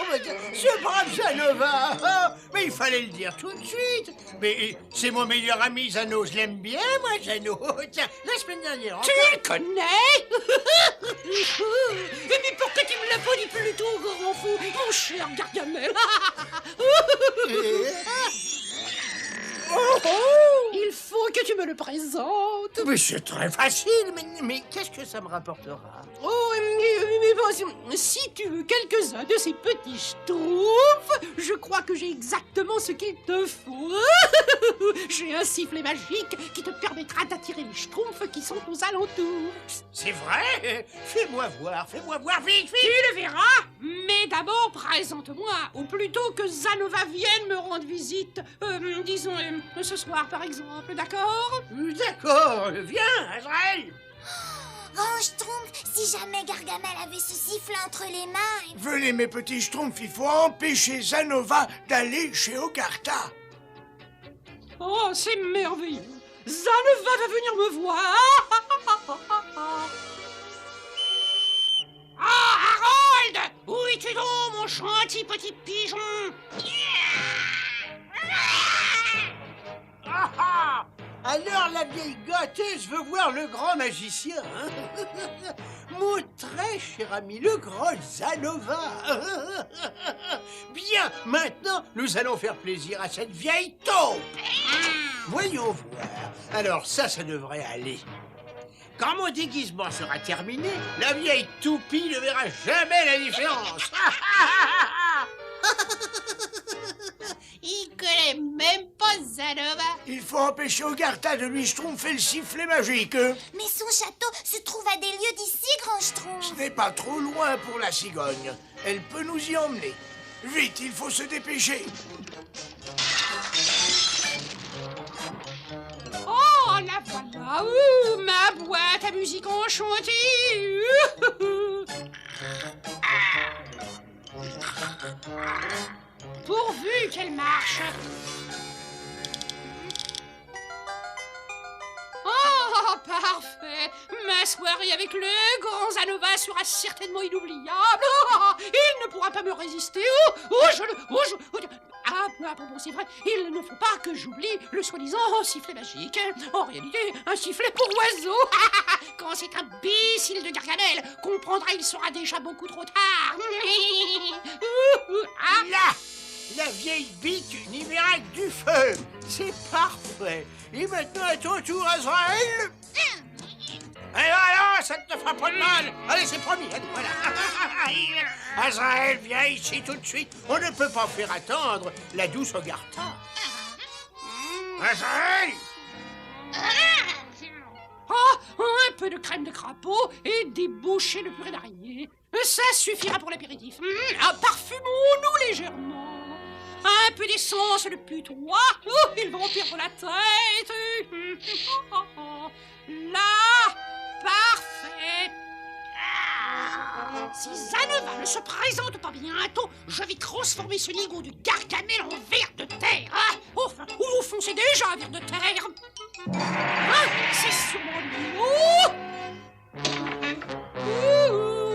ce brave Zanova! Oh, mais il fallait le dire tout de suite. Mais c'est mon meilleur ami, Zano. Je l'aime bien, moi, Zano. Tiens, la semaine dernière... Tu le connais? Mais pourquoi tu me l'as pas dit plus tôt, grand fou, mon cher Gargamel? Il faut que tu me le présentes. Mais c'est très facile, mais qu'est-ce que ça me rapportera? Oh, mais bon, si tu veux quelques-uns de ces petits schtroumpfs, je crois que j'ai exactement ce qu'il te faut. J'ai un sifflet magique qui te permettra d'attirer les schtroumpfs qui sont aux alentours. C'est vrai? Fais-moi voir, vite, vite. Tu le verras, mais d'abord présente-moi, ou plutôt que Zanova vienne me rendre visite, disons ce soir par exemple, d'accord? D'accord, viens, Azrael. Oh, Schtroumpf, si jamais Gargamel avait ce sifflet entre les mains... Venez, mes petits Schtroumpfs, il faut empêcher Zanova d'aller chez Ogarta. Oh, c'est merveilleux. Zanova va venir me voir. Ah, Harold! Où es-tu donc, mon gentil petit pigeon? Alors la vieille gâteuse veut voir le grand magicien, hein? Mon très cher ami, le grand Zanova. Bien, maintenant, nous allons faire plaisir à cette vieille taupe. Voyons voir. Alors ça devrait aller. Quand mon déguisement sera terminé, la vieille toupie ne verra jamais la différence. Il connaît même pas Zanova. Il faut empêcher Ogarta de lui schtroumpfer le sifflet magique. Mais son château se trouve à des lieues d'ici, grand Schtroumpf. Ce n'est pas trop loin pour la cigogne. Elle peut nous y emmener. Vite, il faut se dépêcher. Oh, la voilà. Ma boîte à musique enchantée. Pourvu qu'elle marche. Oh, parfait. Ma soirée avec le grand Zanova sera certainement inoubliable. Oh, il ne pourra pas me résister. Ah, bon, c'est vrai, il ne faut pas que j'oublie le soi-disant sifflet magique. En réalité, un sifflet pour oiseau. Quand cet imbécile de Gargamel comprendra, il sera déjà beaucoup trop tard. Là, la vieille bite n'y verra que du feu. C'est parfait. Et maintenant, à ton tour, Azrael. Alors, ça ne te fera pas de mal. Allez, c'est promis. Allez, voilà. Azrael, viens ici tout de suite. On ne peut pas faire attendre la douce Ogarta. Azrael! Oh, un peu de crème de crapaud et déboucher le purée d'araignée. Ça suffira pour l'apéritif. Parfumons-nous légèrement. Un peu d'essence, le putois. Oh, ils vont perdre la tête. Là, parfait. Si Zanova ne se présente pas bientôt, je vais transformer ce nigo de Gargamel en ver de terre. Ou au fond, c'est déjà un ver de terre. C'est sûrement lui.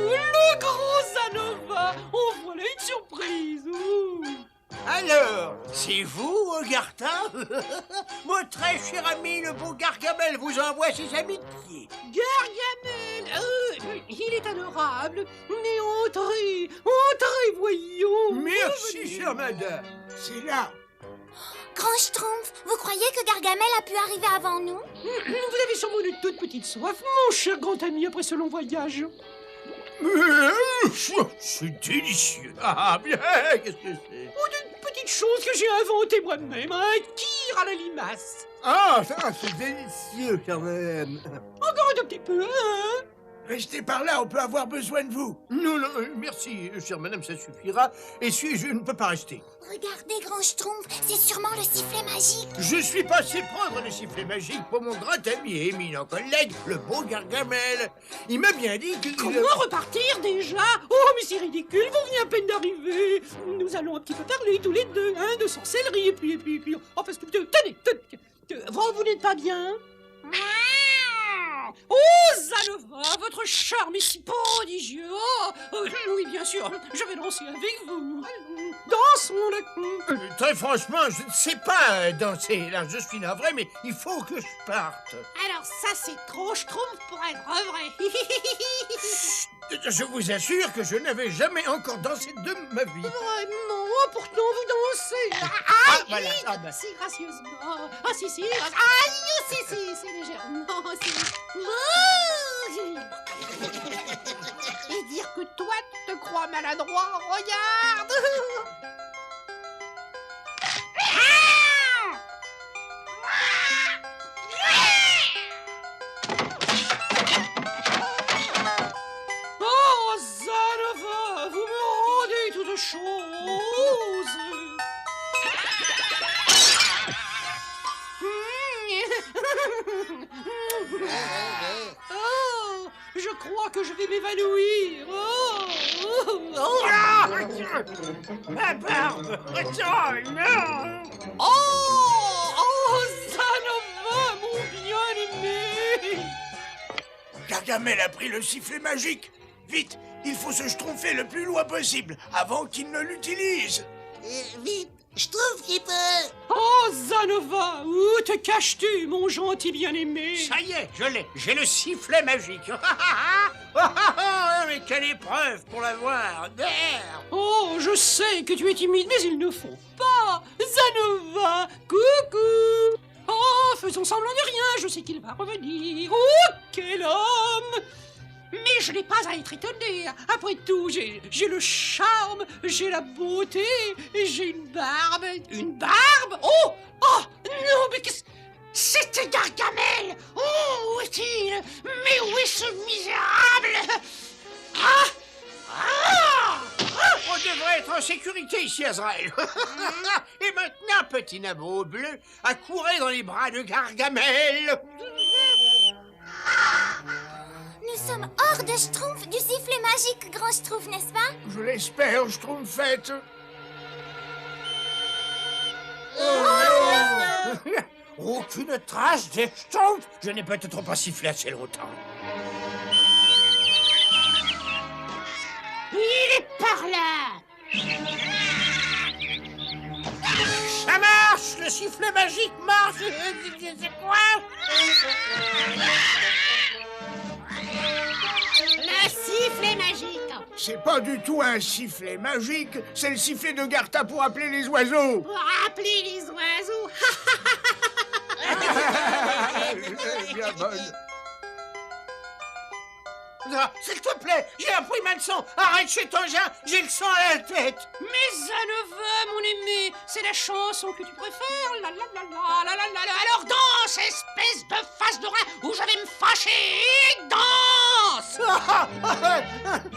Le gros Zanova. Oh, voilà une surprise. Alors, c'est vous, Ogartin? Mon très cher ami, le beau Gargamel, vous envoie ses amitiés. Gargamel, il est adorable. Mais entrez, voyons. Merci, chère madame. C'est là. Grand Schtroumpf, vous croyez que Gargamel a pu arriver avant nous? Vous avez sûrement une toute petite soif, mon cher grand ami, après ce long voyage. C'est délicieux. Ah, bien, qu'est-ce que c'est? Ou d'une petite chose que j'ai inventée moi-même, un kir à la limace. Ah, ça, c'est délicieux, quand même. Encore un tout petit peu, hein? Restez par là, on peut avoir besoin de vous. Non, non, merci, chère madame, ça suffira. Et si je ne peux pas rester. Regardez, Grand Schtroumpf, c'est sûrement le sifflet magique. Je suis passé prendre le sifflet magique pour mon grand ami et éminent collègue, le beau Gargamel. Il m'a bien dit que... Comment repartir déjà? Oh, mais c'est ridicule, vous venez à peine d'arriver. Nous allons un petit peu parler tous les deux, hein, de sorcellerie, et puis... Oh, parce que... Tenez, vous n'êtes pas bien? Oh, Zanova, votre charme est si prodigieux. Oui, bien sûr, je vais danser avec vous. Dansons le... Très franchement, je ne sais pas danser. Là, je suis navré, mais il faut que je parte. Alors ça, c'est trop Schtroumpf pour être vrai. Je vous assure que je n'avais jamais encore dansé de ma vie. Vraiment, pourtant vous dansez. Voilà. Si gracieusement. Si, si, c'est légèrement. Et dire que toi, tu te crois maladroit, regarde. Oh, Zanova, vous me rendez toute chose. Oh, je crois que je vais m'évanouir. Ma barbe. Oh, non. Oh, Zanova, mon bien-aimé. Gargamel a pris le sifflet magique. Vite, il faut se schtroumpfer le plus loin possible avant qu'il ne l'utilise. Vite, je trouve qu'il peut. Oh, Zanova, où te caches-tu, mon gentil bien-aimé? Ça y est, je l'ai. J'ai le sifflet magique. Mais quelle épreuve pour l'avoir. D'air. Oh, je sais que tu es timide, mais il ne faut pas. Zanova, coucou. Oh, faisons semblant de rien, je sais qu'il va revenir. Oh, quel homme. Mais je n'ai pas à être étonné. Après tout, j'ai le charme, j'ai la beauté, j'ai une barbe. Une barbe? Oh, non, mais qu'est-ce... C'était Gargamel. Oh, où est-il? Mais où est ce misérable? On devrait être en sécurité ici, Azraël. Et maintenant, petit nabot bleu, accourez dans les bras de Gargamel. Nous sommes hors de Schtroumpf, du sifflet magique, Grand Schtroumpf, n'est-ce pas? Je l'espère, Schtroumpfette. Aucune trace des Schtroumpfs. Je n'ai peut-être pas sifflé assez longtemps. Il est par là. Ça marche. Le sifflet magique marche. C'est quoi? Le sifflet magique. C'est pas du tout un sifflet magique, c'est le sifflet de Garta pour appeler les oiseaux. Pour appeler les oiseaux. Bien bonne. S'il te plaît, j'ai un pris ma leçon. Arrête chez Tangin, j'ai le sang à la tête. Mais Zanova, mon aimé, c'est la chanson que tu préfères. La la la la la la la la. Alors danse, espèce de face de rat, ou je vais me fâcher. Danse.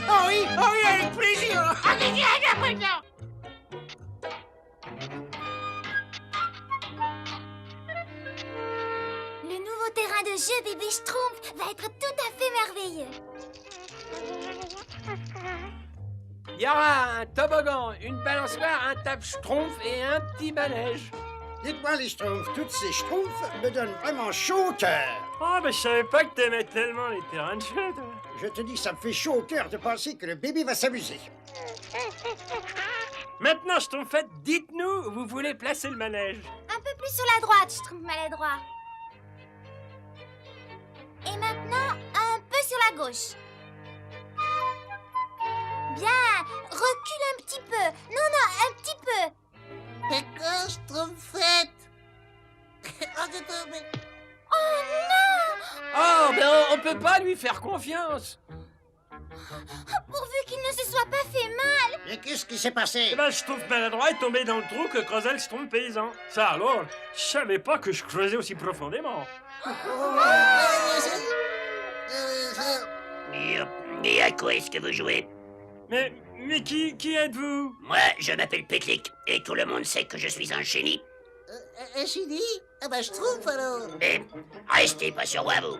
Ah oui, avec plaisir. jeu bébé Schtroumpf va être tout à fait merveilleux. Il y aura un toboggan, une balançoire, un tape-schtroumpf et un petit manège. Dites-moi, les Schtroumpfs, toutes ces Schtroumpfs me donnent vraiment chaud au cœur. Oh, mais je savais pas que t'aimais tellement les terrains de jeu, toi. Je te dis, ça me fait chaud au cœur de penser que le bébé va s'amuser. Maintenant, Schtroumpfette, dites-nous où vous voulez placer le manège. Un peu plus sur la droite, Schtroumpf maladroit. Et maintenant, un peu sur la gauche. Bien, recule un petit peu. Non, un petit peu. D'accord, Schtroumpfette. Oh, mais... Oh non! Oh, ben on peut pas lui faire confiance. Pourvu qu'il ne se soit pas fait mal. Mais qu'est-ce qui s'est passé? Eh ben, je trouve maladroit est tombé dans le trou que creusait le Schtroumpf paysan. Ça alors, je savais pas que je creusais aussi profondément. Mais à quoi est-ce que vous jouez? Mais qui êtes-vous? Moi, je m'appelle Pétlic, et tout le monde sait que je suis un génie. Un génie? Ah bah, Schtroumpf, alors. Mais restez pas sur moi, vous.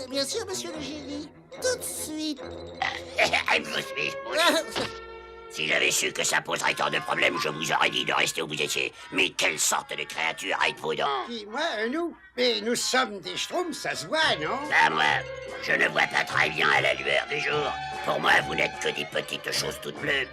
Bien sûr, monsieur le génie. Tout de suite. Vous suis. Si j'avais su que ça poserait tant de problèmes, je vous aurais dit de rester où vous étiez. Mais quelle sorte de créature êtes-vous donc? Qui, moi, nous? Mais nous sommes des Schtroumpfs, ça se voit, non? Ça, moi, je ne vois pas très bien à la lueur du jour. Pour moi, vous n'êtes que des petites choses toutes bleues.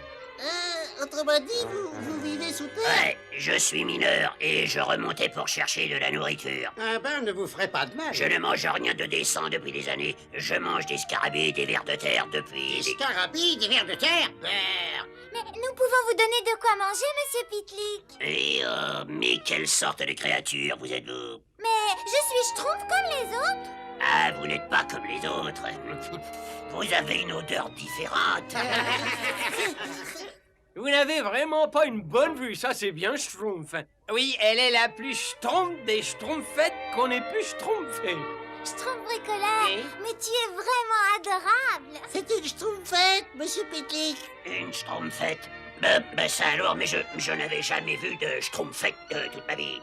Autrement dit, vous vivez sous terre? Ouais, je suis mineur et je remontais pour chercher de la nourriture. Un bain ne vous ferait pas de mal. Je ne mange rien de décent depuis des années. Je mange des scarabées et des vers de terre depuis... Des scarabées, des vers de terre? Mais nous pouvons vous donner de quoi manger, monsieur Pitlick. Et mais quelle sorte de créature vous êtes-vous? Mais je suis Schtroumpf comme les autres. Ah, vous n'êtes pas comme les autres. Vous avez une odeur différente. Vous n'avez vraiment pas une bonne vue, ça c'est bien Schtroumpf. Oui, elle est la plus Schtroumpf des Schtroumpfettes qu'on ait pu Schtroumpfer. Schtroumpf bricoleur, Oui. mais tu es vraiment adorable. C'est une Schtroumpfette, monsieur Pétlic. Une Schtroumpfette? Ben ça alors, mais je n'avais jamais vu de Schtroumpfette toute ma vie.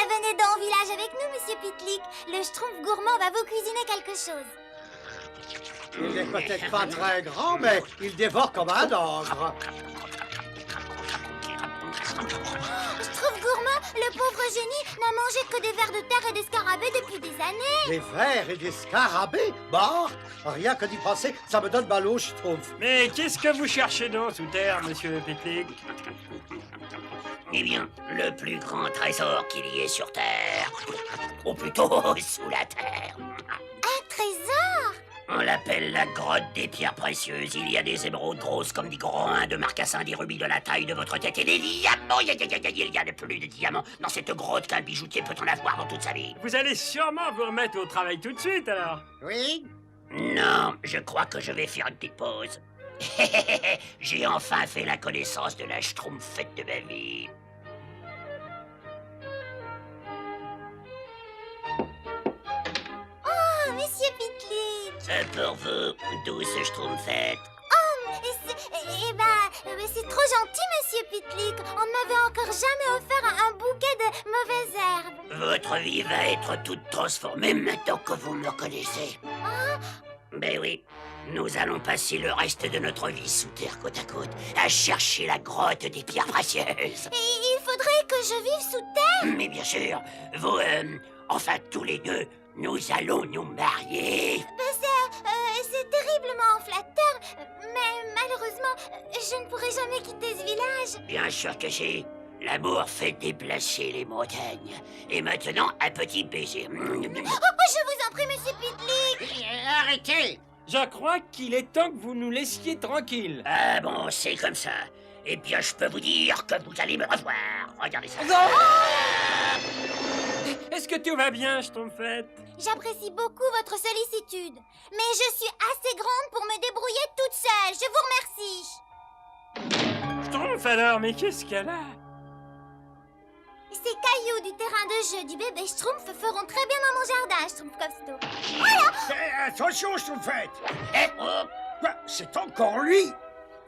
Venez donc au village avec nous, monsieur Pitlick. Le Schtroumpf gourmand va vous cuisiner quelque chose. Il n'est peut-être pas très grand, mais il dévore comme un ogre. Schtroumpf gourmand, le pauvre génie n'a mangé que des vers de terre et des scarabées depuis des années. Des vers et des scarabées? Bah, rien que d'y penser, ça me donne mal au Schtroumpf. Mais qu'est-ce que vous cherchez donc sous terre, monsieur Pétlic? Eh bien, le plus grand trésor qu'il y ait sur Terre. Ou plutôt, sous la Terre. Un trésor? On l'appelle la grotte des pierres précieuses. Il y a des émeraudes grosses comme des grains de marcassin, des rubis de la taille de votre tête et des diamants. Il y a plus de diamants dans cette grotte qu'un bijoutier peut en avoir dans toute sa vie. Vous allez sûrement vous remettre au travail tout de suite, alors. Oui? Non, je crois que je vais faire une petite pause. J'ai enfin fait la connaissance de la Schtroumpfette de ma vie. Oh, monsieur Pitlick. Pour vous, douce Schtroumpfette. C'est trop gentil, monsieur Pitlick. On ne m'avait encore jamais offert un bouquet de mauvaises herbes. Votre vie va être toute transformée maintenant que vous me connaissez. Ben oui, nous allons passer le reste de notre vie sous terre côte à côte à chercher la grotte des pierres précieuses. Et il faudrait que je vive sous terre. Mais bien sûr, vous, enfin tous les deux, nous allons nous marier. C'est terriblement flatteur, mais malheureusement, je ne pourrai jamais quitter ce village. Bien sûr que si. L'amour fait déplacer les montagnes. Et maintenant, un petit baiser. Oh, je vous en prie, monsieur Pitlick. Arrêtez! Je crois qu'il est temps que vous nous laissiez tranquilles. Ah bon, c'est comme ça. Eh bien, je peux vous dire que vous allez me revoir. Regardez ça. Est-ce que tout va bien, Schtroumpfette? J'apprécie beaucoup votre sollicitude, mais je suis assez grande pour me débrouiller toute seule. Je vous remercie. Schtroumpf alors, mais qu'est-ce qu'elle a? Ces cailloux du terrain de jeu du bébé Schtroumpf feront très bien dans mon jardin, Schtroumpf Costo. Attention, Schtroumpfette! Oh, Quoi, c'est encore lui?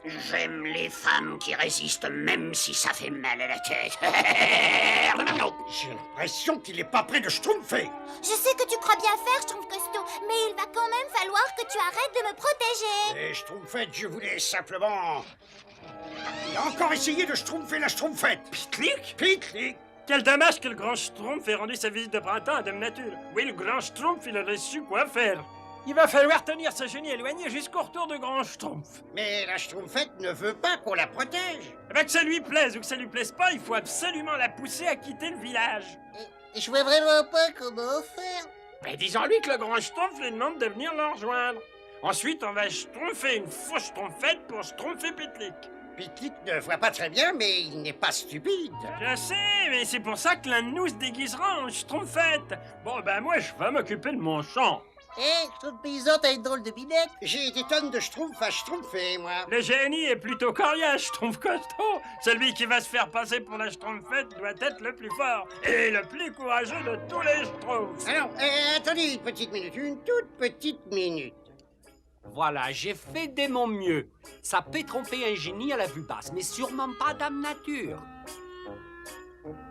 J'aime les femmes qui résistent même si ça fait mal à la tête. J'ai l'impression qu'il est pas prêt de schtroumpfer. Je sais que tu crois bien faire, Schtroumpf Costaud, mais il va quand même falloir que tu arrêtes de me protéger. Et schtroumpfette, je voulais simplement... Il a encore essayé de schtroumpfer la schtroumpfette. Pitlick? Pitlick. Quel dommage que le grand Schtroumpf ait rendu sa visite de printemps à Dame Nature. Oui, le grand Schtroumpf, il aurait su quoi faire. Il va falloir tenir ce génie éloigné jusqu'au retour de grand Schtroumpf. Mais la schtroumpfette ne veut pas qu'on la protège. Eh ben, que ça lui plaise ou que ça lui plaise pas, il faut absolument la pousser à quitter le village. Je vois vraiment pas comment faire. Mais disons-lui que le grand Schtroumpf lui demande de venir le rejoindre. Ensuite, on va schtroumpfer une fausse schtroumpfette pour schtroumpfer Pitlick. Pitlick ne voit pas très bien, mais il n'est pas stupide. Je sais, mais c'est pour ça que l'un de nous se déguisera en schtroumpfette. Bon, ben moi, je vais m'occuper de mon champ. Hé, Schtroumpf paysan, t'as une drôle de binette. J'ai des tonnes de schtroumpf à schtroumpfer, moi. Le génie est plutôt coriace, Schtroumpf costaud. Celui qui va se faire passer pour la schtroumpfette doit être le plus fort et le plus courageux de tous les schtroumpfs. Alors, attendez une petite minute, une toute petite minute. Voilà, j'ai fait de mon mieux. Ça peut tromper un génie à la vue basse, mais sûrement pas Dame Nature.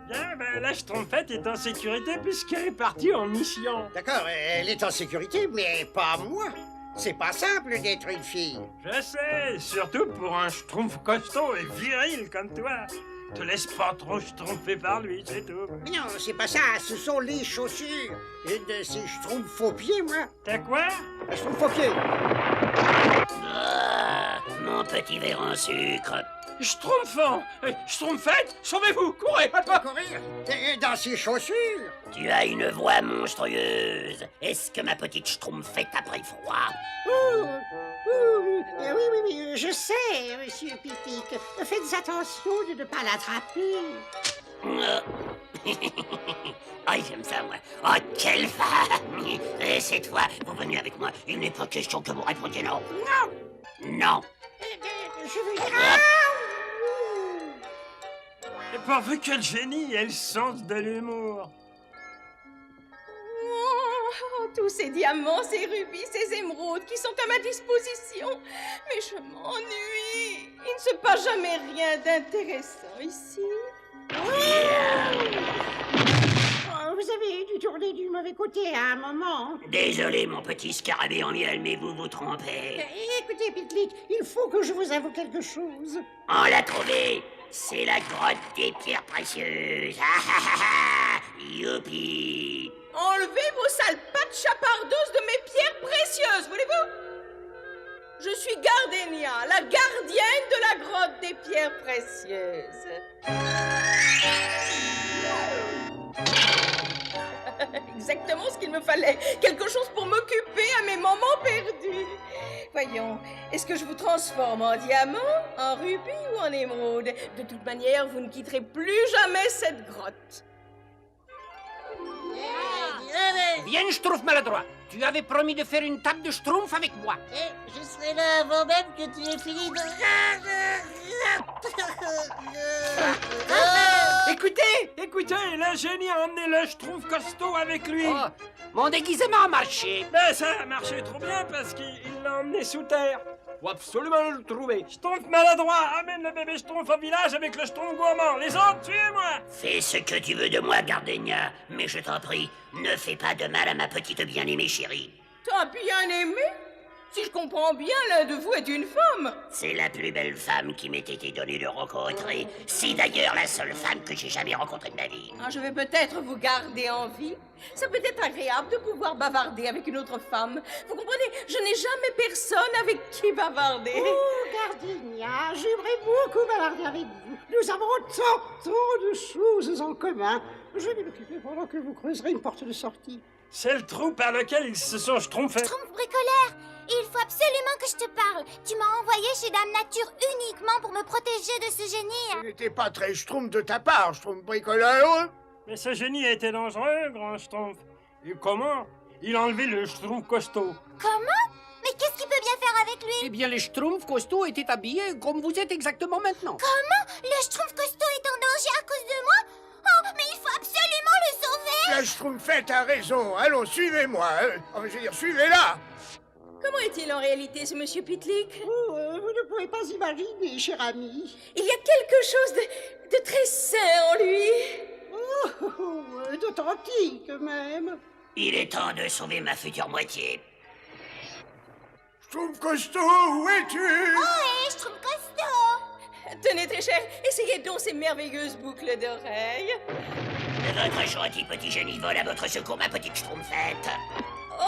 Bien, ben la schtroumpfette est en sécurité puisqu'elle est partie en mission. D'accord, elle est en sécurité, mais pas moi. C'est pas simple d'être une fille. Je sais, surtout pour un schtroumpf costaud et viril comme toi. Te laisse pas trop schtroumpfer par lui, c'est tout. Mais non, c'est pas ça, ce sont les chaussures. Une de ces schtroumpfs faux pieds, moi. T'as quoi? Un schtroumpf faux pieds. Ah, mon petit verre en sucre. Schtroumpfant! Schtroumpfette, sauvez-vous! Courez! Courir dans ses chaussures. Tu as une voix monstrueuse. Est-ce que ma petite schtroumpfette a pris froid? Oui, je sais, monsieur Pitlick. Faites attention de ne pas l'attraper. Ah, j'aime ça, moi. Oh, quelle femme! Et c'est toi, vous venez avec moi. Il n'est pas question que vous répondiez non. Non! Non. Je veux... Et pourvu que le génie ait le sens de l'humour. Oh, tous ces diamants, ces rubis, ces émeraudes qui sont à ma disposition. Mais je m'ennuie. Il ne se passe jamais rien d'intéressant ici. Vous avez dû tourner du mauvais côté à un moment. Désolé, mon petit scarabée en miel, mais vous vous trompez. Écoutez, Pitlick, il faut que je vous avoue quelque chose. On l'a trouvé. C'est la grotte des pierres précieuses. Ah ah ah ah. Youpi. Enlevez vos sales pattes chapardeuses de mes pierres précieuses, voulez-vous? Je suis Gardenia, la gardienne de la grotte des pierres précieuses. Exactement ce qu'il me fallait. Quelque chose pour m'occuper à mes moments perdus. Voyons, est-ce que je vous transforme en diamant, en rubis ou en émeraude? De toute manière, vous ne quitterez plus jamais cette grotte. Viens, Schtroumpf maladroit. Tu avais promis de faire une table de Schtroumpf avec moi. Je serai là avant même que tu aies fini de... Écoutez, le génie a emmené le Schtroumpf costaud avec lui. Oh, mon déguisement a marché. Mais ça a marché trop bien parce qu'il l'a emmené sous terre. Faut absolument le trouver. Schtroumpf maladroit, amène le bébé Schtroumpf au village avec le Schtroumpf gourmand. Les autres, suivez-moi. Fais ce que tu veux de moi, Gardenia, mais je t'en prie, ne fais pas de mal à ma petite bien-aimée chérie. T'as bien aimé? Si je comprends bien, l'un de vous est une femme. C'est la plus belle femme qui m'ait été donnée de rencontrer. C'est d'ailleurs la seule femme que j'ai jamais rencontrée de ma vie. Je vais peut-être vous garder en vie. Ça peut être agréable de pouvoir bavarder avec une autre femme. Vous comprenez, je n'ai jamais personne avec qui bavarder. Oh, Gardenia, j'aimerais beaucoup bavarder avec vous. Nous avons tant de choses en commun. Je vais m'occuper pendant que vous creuserez une porte de sortie. C'est le trou par lequel ils se sont schtroumpfés. Schtroumpf bricoleur, il faut absolument que je te parle. Tu m'as envoyé chez Dame Nature uniquement pour me protéger de ce génie. Ce n'était pas très schtroumpf de ta part, schtroumpf bricoleur. Mais ce génie a été dangereux, grand Schtroumpf. Et comment? Il a enlevé le Schtroumpf costaud. Comment? Mais qu'est-ce qu'il peut bien faire avec lui? Eh bien, les Schtroumpfs costauds étaient habillés comme vous êtes exactement maintenant. Comment? Le Schtroumpf costaud est en danger à cause de moi? Oh, mais il faut absolument le sauver! La schtroumpfette a raison. Allons, suivez-moi. Suivez-la. Comment est-il en réalité, ce monsieur Pitlick? Vous ne pouvez pas imaginer, cher ami. Il y a quelque chose de très sain en lui. D'authentique, même. Il est temps de sauver ma future moitié. Schtroumpf costaud, où es-tu? Oh, et Schtroumpf costaud! Tenez, très cher, essayez donc ces merveilleuses boucles d'oreilles. Votre gentil petit génie vole à votre secours, ma petite Schtroumpfette. Oh!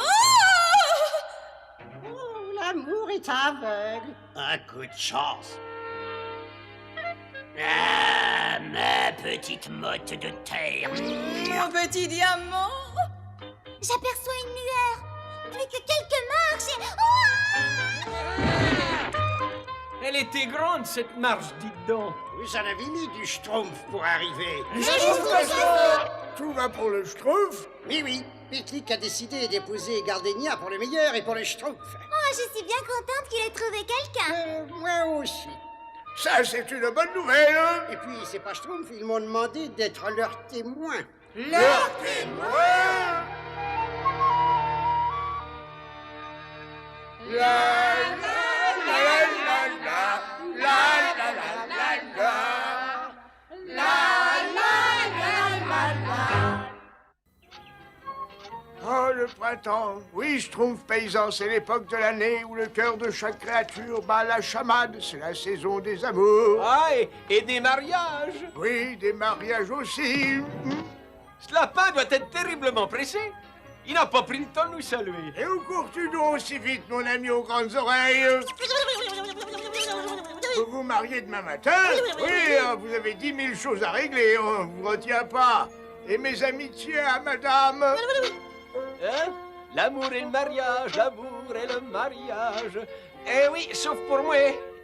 Oh, l'amour est aveugle. Un coup de chance. Ah, ma petite motte de terre. Mon petit diamant. J'aperçois une lueur. Plus que quelques marches et... Elle était grande, cette marche, dites donc. Vous en avez mis du Schtroumpf pour arriver. Tout va pour le Schtroumpf? Oui. Picklick a décidé d'épouser Gardenia pour le meilleur et pour le Schtroumpf. Oh, je suis bien contente qu'il ait trouvé quelqu'un. Moi aussi. Ça, c'est une bonne nouvelle. Et puis, c'est pas Schtroumpf, ils m'ont demandé d'être leur témoin. Leur témoin? Oh, le printemps. Oui, Schtroumpf paysan, c'est l'époque de l'année où le cœur de chaque créature bat la chamade. C'est la saison des amours. Ah, et des mariages. Oui, des mariages aussi. Ce lapin doit être terriblement pressé. Il n'a pas pris le temps de nous saluer. Et où cours-tu donc aussi vite, mon ami aux grandes oreilles? Vous vous mariez demain matin? Oui, vous avez 10 000 choses à régler, on ne vous retient pas. Et mes amitiés à madame. Hein? L'amour et le mariage, l'amour et le mariage. Eh oui, sauf pour moi.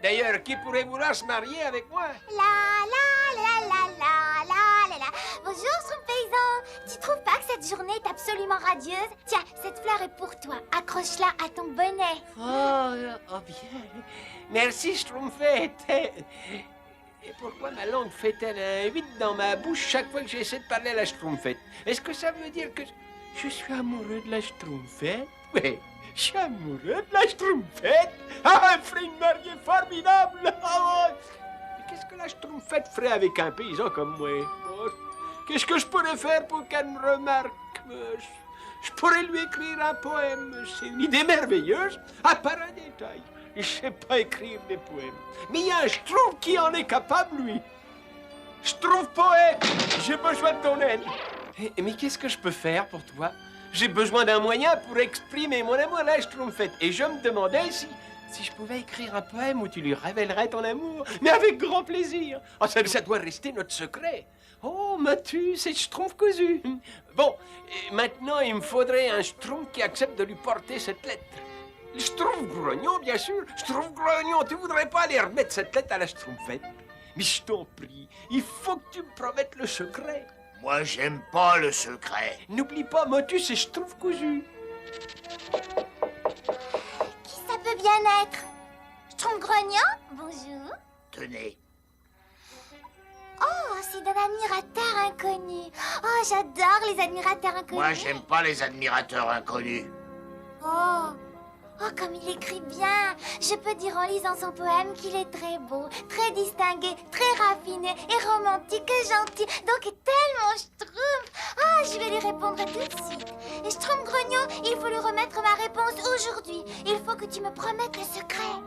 D'ailleurs, qui pourrait vouloir se marier avec moi? Bonjour, Schtroumpf paysan. Tu trouves pas que cette journée est absolument radieuse? Tiens, cette fleur est pour toi. Accroche-la à ton bonnet. Oh bien. Merci, Schtroumpfette. Et pourquoi ma langue fait-elle un vide dans ma bouche chaque fois que j'essaie de parler à la Schtroumpfette? Est-ce que ça veut dire que je suis amoureux de la Schtroumpfette? Oui, je suis amoureux de la Schtroumpfette. Ah, elle ferait une mariée formidable. Ah, ouais. Mais qu'est-ce que la Schtroumpfette ferait avec un paysan comme moi? Oh, qu'est-ce que je pourrais faire pour qu'elle me remarque? Je pourrais lui écrire un poème. C'est une idée merveilleuse, à part un détail. Je sais pas écrire des poèmes. Mais il y a un Schtroumpf qui en est capable, lui. Schtroumpf poète, j'ai besoin de ton aide. Mais qu'est-ce que je peux faire pour toi? J'ai besoin d'un moyen pour exprimer mon amour à la Schtroumpfette. Et je me demandais si je pouvais écrire un poème où tu lui révélerais ton amour. Mais avec grand plaisir. Oh, ça doit rester notre secret. Oh, m'as-tu, c'est Schtroumpf cousu. Bon, maintenant, il me faudrait un Schtroumpf qui accepte de lui porter cette lettre. Schtroumpf grognon, bien sûr. Schtroumpf grognon, tu voudrais pas aller remettre cette lettre à la Schtroumpfette? Mais je t'en prie, il faut que tu me promettes le secret. Moi, j'aime pas le secret. N'oublie pas, Motus, c'est Schtroumpf cousu. Qui ça peut bien être? Schtroumpf grognon? Bonjour. Tenez. Oh, c'est d'un admirateur inconnu. Oh, j'adore les admirateurs inconnus. Moi, j'aime pas les admirateurs inconnus. Oh, comme il écrit bien. Je peux dire en lisant son poème qu'il est très beau, très distingué, très raffiné et romantique et gentil. Donc tellement Schtroumpf. Ah, je vais lui répondre tout de suite. Et Schtroumpf grognon, il faut lui remettre ma réponse aujourd'hui. Il faut que tu me promettes le secret.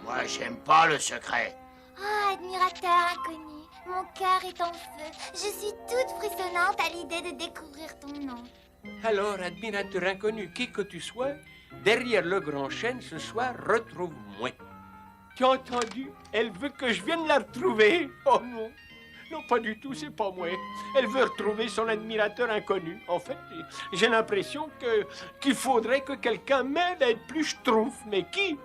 Moi, j'aime pas le secret. Ah, admirateur inconnu, mon cœur est en feu. Je suis toute frissonnante à l'idée de découvrir ton nom. Alors, admirateur inconnu, qui que tu sois, derrière le grand chêne ce soir, retrouve-moi. Tu as entendu? Elle veut que je vienne la retrouver. Oh non, non pas du tout, c'est pas moi. Elle veut retrouver son admirateur inconnu. En fait, j'ai l'impression qu'il faudrait que quelqu'un m'aide à être plus Schtroumpf. Mais qui?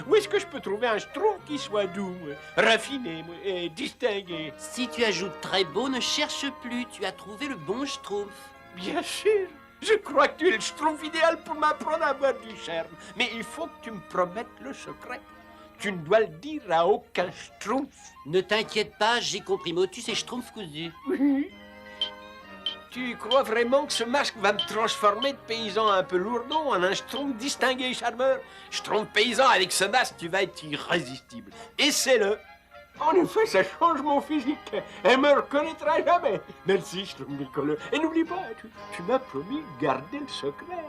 Où est-ce que je peux trouver un Schtroumpf qui soit doux, raffiné et distingué? Si tu ajoutes très beau, ne cherche plus, tu as trouvé le bon Schtroumpf. Bien sûr. Je crois que tu es le Schtroumpf idéal pour m'apprendre à avoir du charme. Mais il faut que tu me promettes le secret. Tu ne dois le dire à aucun Schtroumpf. Ne t'inquiète pas, j'ai compris. Motus et Schtroumpf cousu. Oui. Tu crois vraiment que ce masque va me transformer de paysan un peu lourdon en un schtroumpf distingué et charmeur? Schtroumpf paysan, avec ce masque, tu vas être irrésistible. Essaie-le. En effet, ça change mon physique. Elle me reconnaîtra jamais. Merci, Schtroumpf Nicolas. Et n'oublie pas, tu m'as promis de garder le secret.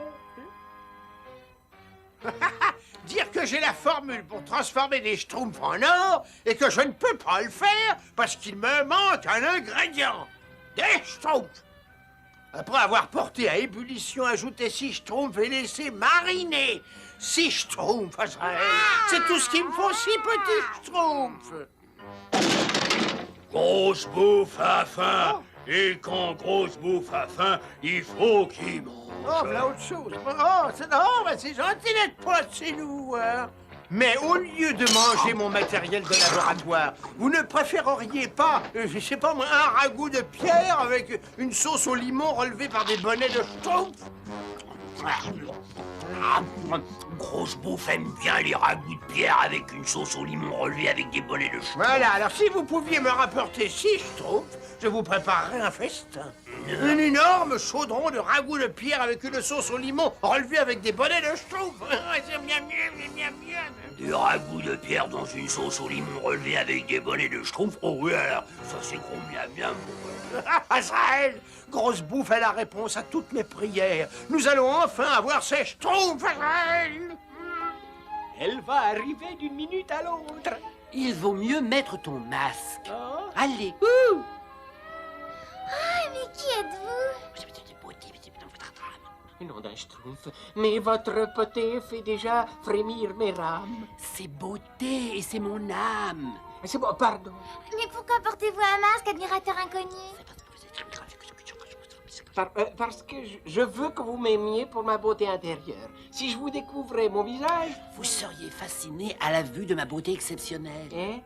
Dire que j'ai la formule pour transformer des schtroumpfs en or et que je ne peux pas le faire parce qu'il me manque un ingrédient. Des schtroumpfs. Après avoir porté à ébullition, ajouté 6 schtroumpfs et laissé mariner 6 schtroumpfs, c'est tout ce qu'il me faut, 6 petits schtroumpfs. Grosse bouffe a faim. Et quand Grosse bouffe a faim, il faut qu'il mange. Oh, voilà autre chose. Oh, c'est gentil d'être pas de chez nous, hein. Mais au lieu de manger mon matériel de laboratoire, vous ne préféreriez pas, je sais pas moi, un ragoût de pierre avec une sauce au limon relevée par des bonnets de schtroumpf? Grosse bouffe aime bien les ragoûts de pierre avec une sauce au limon relevée avec des bonnets de schtroumpf. Voilà, alors si vous pouviez me rapporter 6 schtroumpfs, je vous préparerais un festin. Un énorme chaudron de ragoût de pierre avec une sauce au limon relevé avec des bonnets de schtroumpf. C'est bien. Du ragoût de pierre dans une sauce au limon relevée avec des bonnets de schtroumpf. Oh oui, alors, ça c'est combien bien bon. Azraël, Grosse bouffe est la réponse à toutes mes prières. Nous allons enfin avoir ces schtroumpfs, Azraël. Elle va arriver d'une minute à l'autre. Il vaut mieux mettre ton masque. Oh. Allez. Ah, mais qui êtes-vous? Nom d'un schtroumpf, mais votre beauté fait déjà frémir mes rames. C'est beauté et c'est mon âme. C'est bon, pardon. Mais pourquoi portez-vous un masque, admirateur inconnu? Parce que je veux que vous m'aimiez pour ma beauté intérieure. Si je vous découvrais mon visage... Vous seriez fasciné à la vue de ma beauté exceptionnelle. Hein?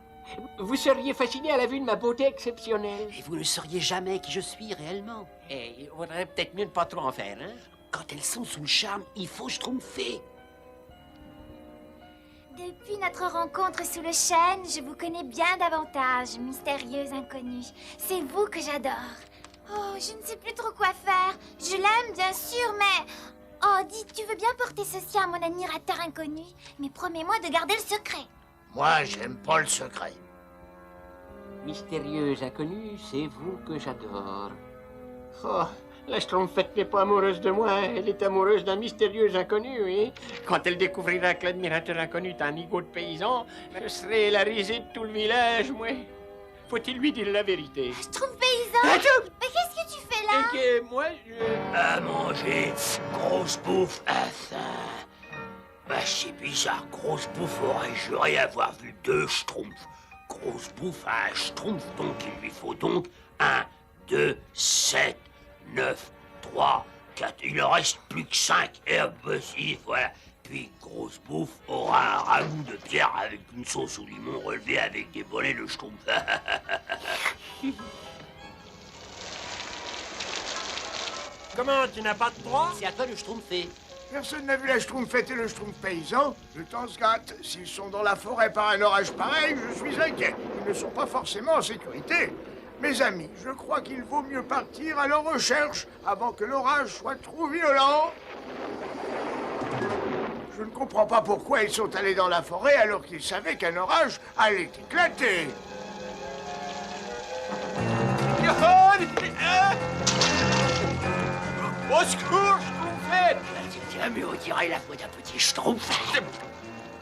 Vous seriez fasciné à la vue de ma beauté exceptionnelle. Et vous ne sauriez jamais qui je suis réellement. Et il vaudrait peut-être mieux ne pas trop en faire, hein? Quand elles sont sous le charme, il faut schtroumpfer. Depuis notre rencontre sous le chêne, je vous connais bien davantage, mystérieuse inconnue. C'est vous que j'adore. Oh, je ne sais plus trop quoi faire. Je l'aime, bien sûr, mais... Oh, dis, tu veux bien porter ceci à mon admirateur inconnu? Mais promets-moi de garder le secret. Moi, j'aime pas le secret. Mystérieuse inconnue, c'est vous que j'adore. Oh, la schtroumpfette n'est pas amoureuse de moi, elle est amoureuse d'un mystérieux inconnu, oui. Quand elle découvrira que l'admirateur inconnu est un nigaud de paysan, je serai la risée de tout le village, moi. Faut-il lui dire la vérité? Schtroumpf paysan? Mais qu'est-ce que tu fais là? Et que moi, je... À manger, Grosse bouffe a faim. Bah, c'est bizarre, Grosse bouffe aurait juré avoir vu 2 schtroumpfs. Grosse bouffe a un schtroumpf, donc il lui faut donc 1, 2, 7, 9, 3, 4. Il en reste plus que 5. Et hop, 6, voilà. Puis Grosse bouffe aura un ragoût de pierre avec une sauce au limon relevée avec des bonnets de schtroumpf. Comment, tu n'as pas de droit? C'est à toi de schtroumpfer. Personne n'a vu la schtroumpfette et le schtroumpf paysan. Le temps se gâte. S'ils sont dans la forêt par un orage pareil, je suis inquiet. Ils ne sont pas forcément en sécurité. Mes amis, je crois qu'il vaut mieux partir à leur recherche avant que l'orage soit trop violent. Je ne comprends pas pourquoi ils sont allés dans la forêt alors qu'ils savaient qu'un orage allait éclater. Au secours, schtroumpfette! Tiens, mais on dirait la voix d'un petit schtroumpf.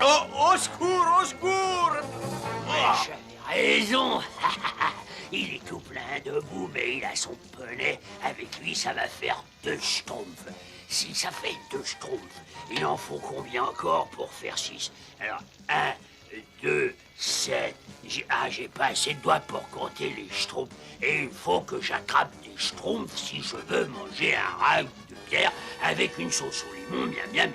Au secours, au secours! J'avais raison. Il est tout plein de boue, mais il a son poney. Avec lui, ça va faire 2 schtroumpfs. Si ça fait 2 schtroumpfs, il en faut combien encore pour faire 6? Alors, 1, 2, 7. J'ai pas assez de doigts pour compter les schtroumpfs. Et il faut que j'attrape des schtroumpfs si je veux manger un ragoût de pierre avec une sauce au limon. Bien.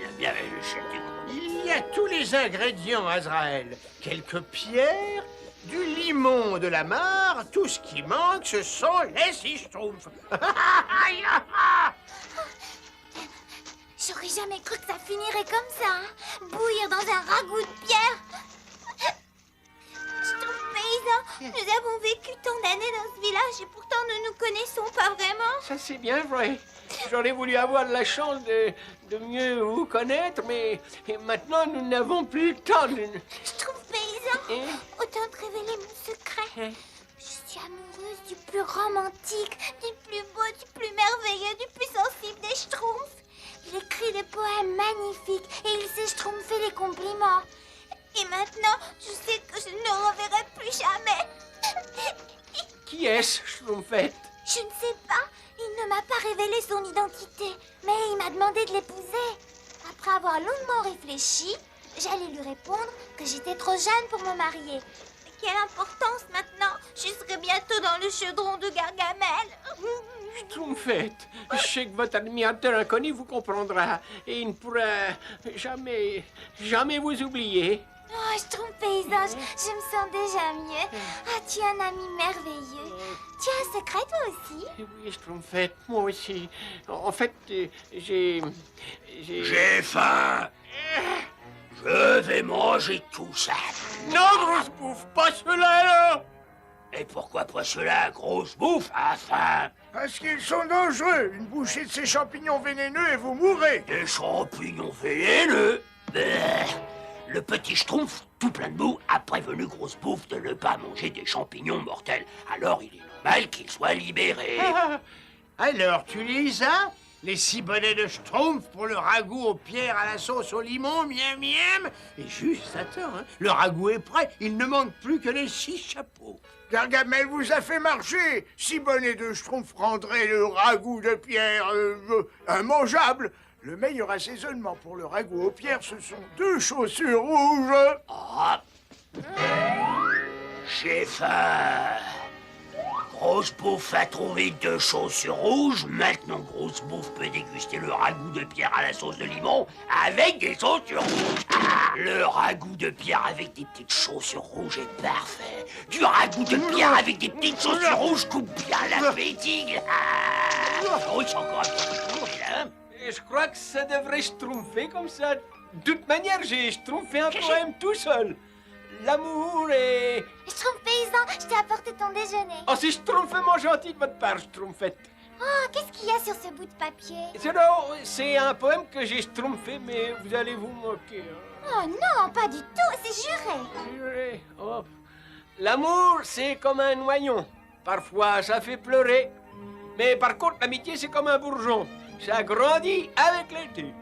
Il y a tous les ingrédients, Azraël. Quelques pierres, du limon, de la mare. Tout ce qui manque, ce sont les 6 schtroumpfs. J'aurais jamais cru que ça finirait comme ça, hein? Bouillir dans un ragoût de pierre. Schtroumpf paysan, Nous avons vécu tant d'années dans ce village et pourtant nous nous connaissons pas vraiment. Ça, c'est bien vrai. J'aurais voulu avoir la chance de mieux vous connaître, mais maintenant, nous n'avons plus le temps de... Schtroumpf paysan, autant te révéler mon secret. Je suis amoureuse du plus romantique, du plus beau, du plus merveilleux, du plus sensible des Schtroumpfs. Il écrit des poèmes magnifiques et il sait schtroumpfer les compliments. Et maintenant, je sais que je ne le reverrai plus jamais. Qui est-ce, Schtroumpfette? Je ne sais pas. Il ne m'a pas révélé son identité, mais il m'a demandé de l'épouser. Après avoir longuement réfléchi, j'allais lui répondre que j'étais trop jeune pour me marier. Mais quelle importance maintenant? Je serai bientôt dans le chaudron de Gargamel. Schtroumpfette, je sais que votre admirateur inconnu vous comprendra et il ne pourra jamais vous oublier. Oh, Schtroumpf paysan, je me sens déjà mieux. Ah, tu es un ami merveilleux. Tu as un secret, toi aussi? Oui, Schtroumpfette, moi aussi. En fait, j'ai faim. Je vais manger tout ça. Non, grosse bouffe, pas cela, là. Et pourquoi pas cela, grosse bouffe, à faim? Parce qu'ils sont dangereux. Une bouchée de ces champignons vénéneux et vous mourrez. Des champignons vénéneux? Le petit Schtroumpf, tout plein de boue, a prévenu Grosse Bouffe de ne pas manger des champignons mortels. Alors il est normal qu'il soit libéré. Alors, tu les as? Les 6 bonnets de Schtroumpf pour le ragoût aux pierres à la sauce au limon, miam miam. Et juste attends, hein, le ragoût est prêt, il ne manque plus que les 6 chapeaux. Gargamel vous a fait marcher. 6 bonnets de Schtroumpf rendraient le ragoût de pierre immangeable. Le meilleur assaisonnement pour le ragoût aux pierres, ce sont 2 chaussures rouges. Ah. J'ai faim. Grosse Bouffe a trouvé 2 chaussures rouges. Maintenant, Grosse Bouffe peut déguster le ragoût de pierre à la sauce de limon avec des chaussures rouges. Ah, le ragoût de pierre avec des petites chaussures rouges est parfait. Du ragoût de pierre avec des petites chaussures rouges coupe bien l'appétit. Oh, c'est encore un peu là. Je crois que ça devrait schtroumpfer comme ça. De toute manière, j'ai schtroumpfé un poème tout seul. L'amour est... Schtroumpf paysan, je t'ai apporté ton déjeuner. Oh, c'est schtroumpfement gentil de votre part, Schtroumpfette. Oh, qu'est-ce qu'il y a sur ce bout de papier? C'est un poème que j'ai schtroumpfé, mais vous allez vous moquer. Hein. Oh non, pas du tout, c'est juré. Juré, oh. L'amour, c'est comme un noyon. Parfois, ça fait pleurer. Mais par contre, l'amitié, c'est comme un bourgeon. Ça grandit avec l'été.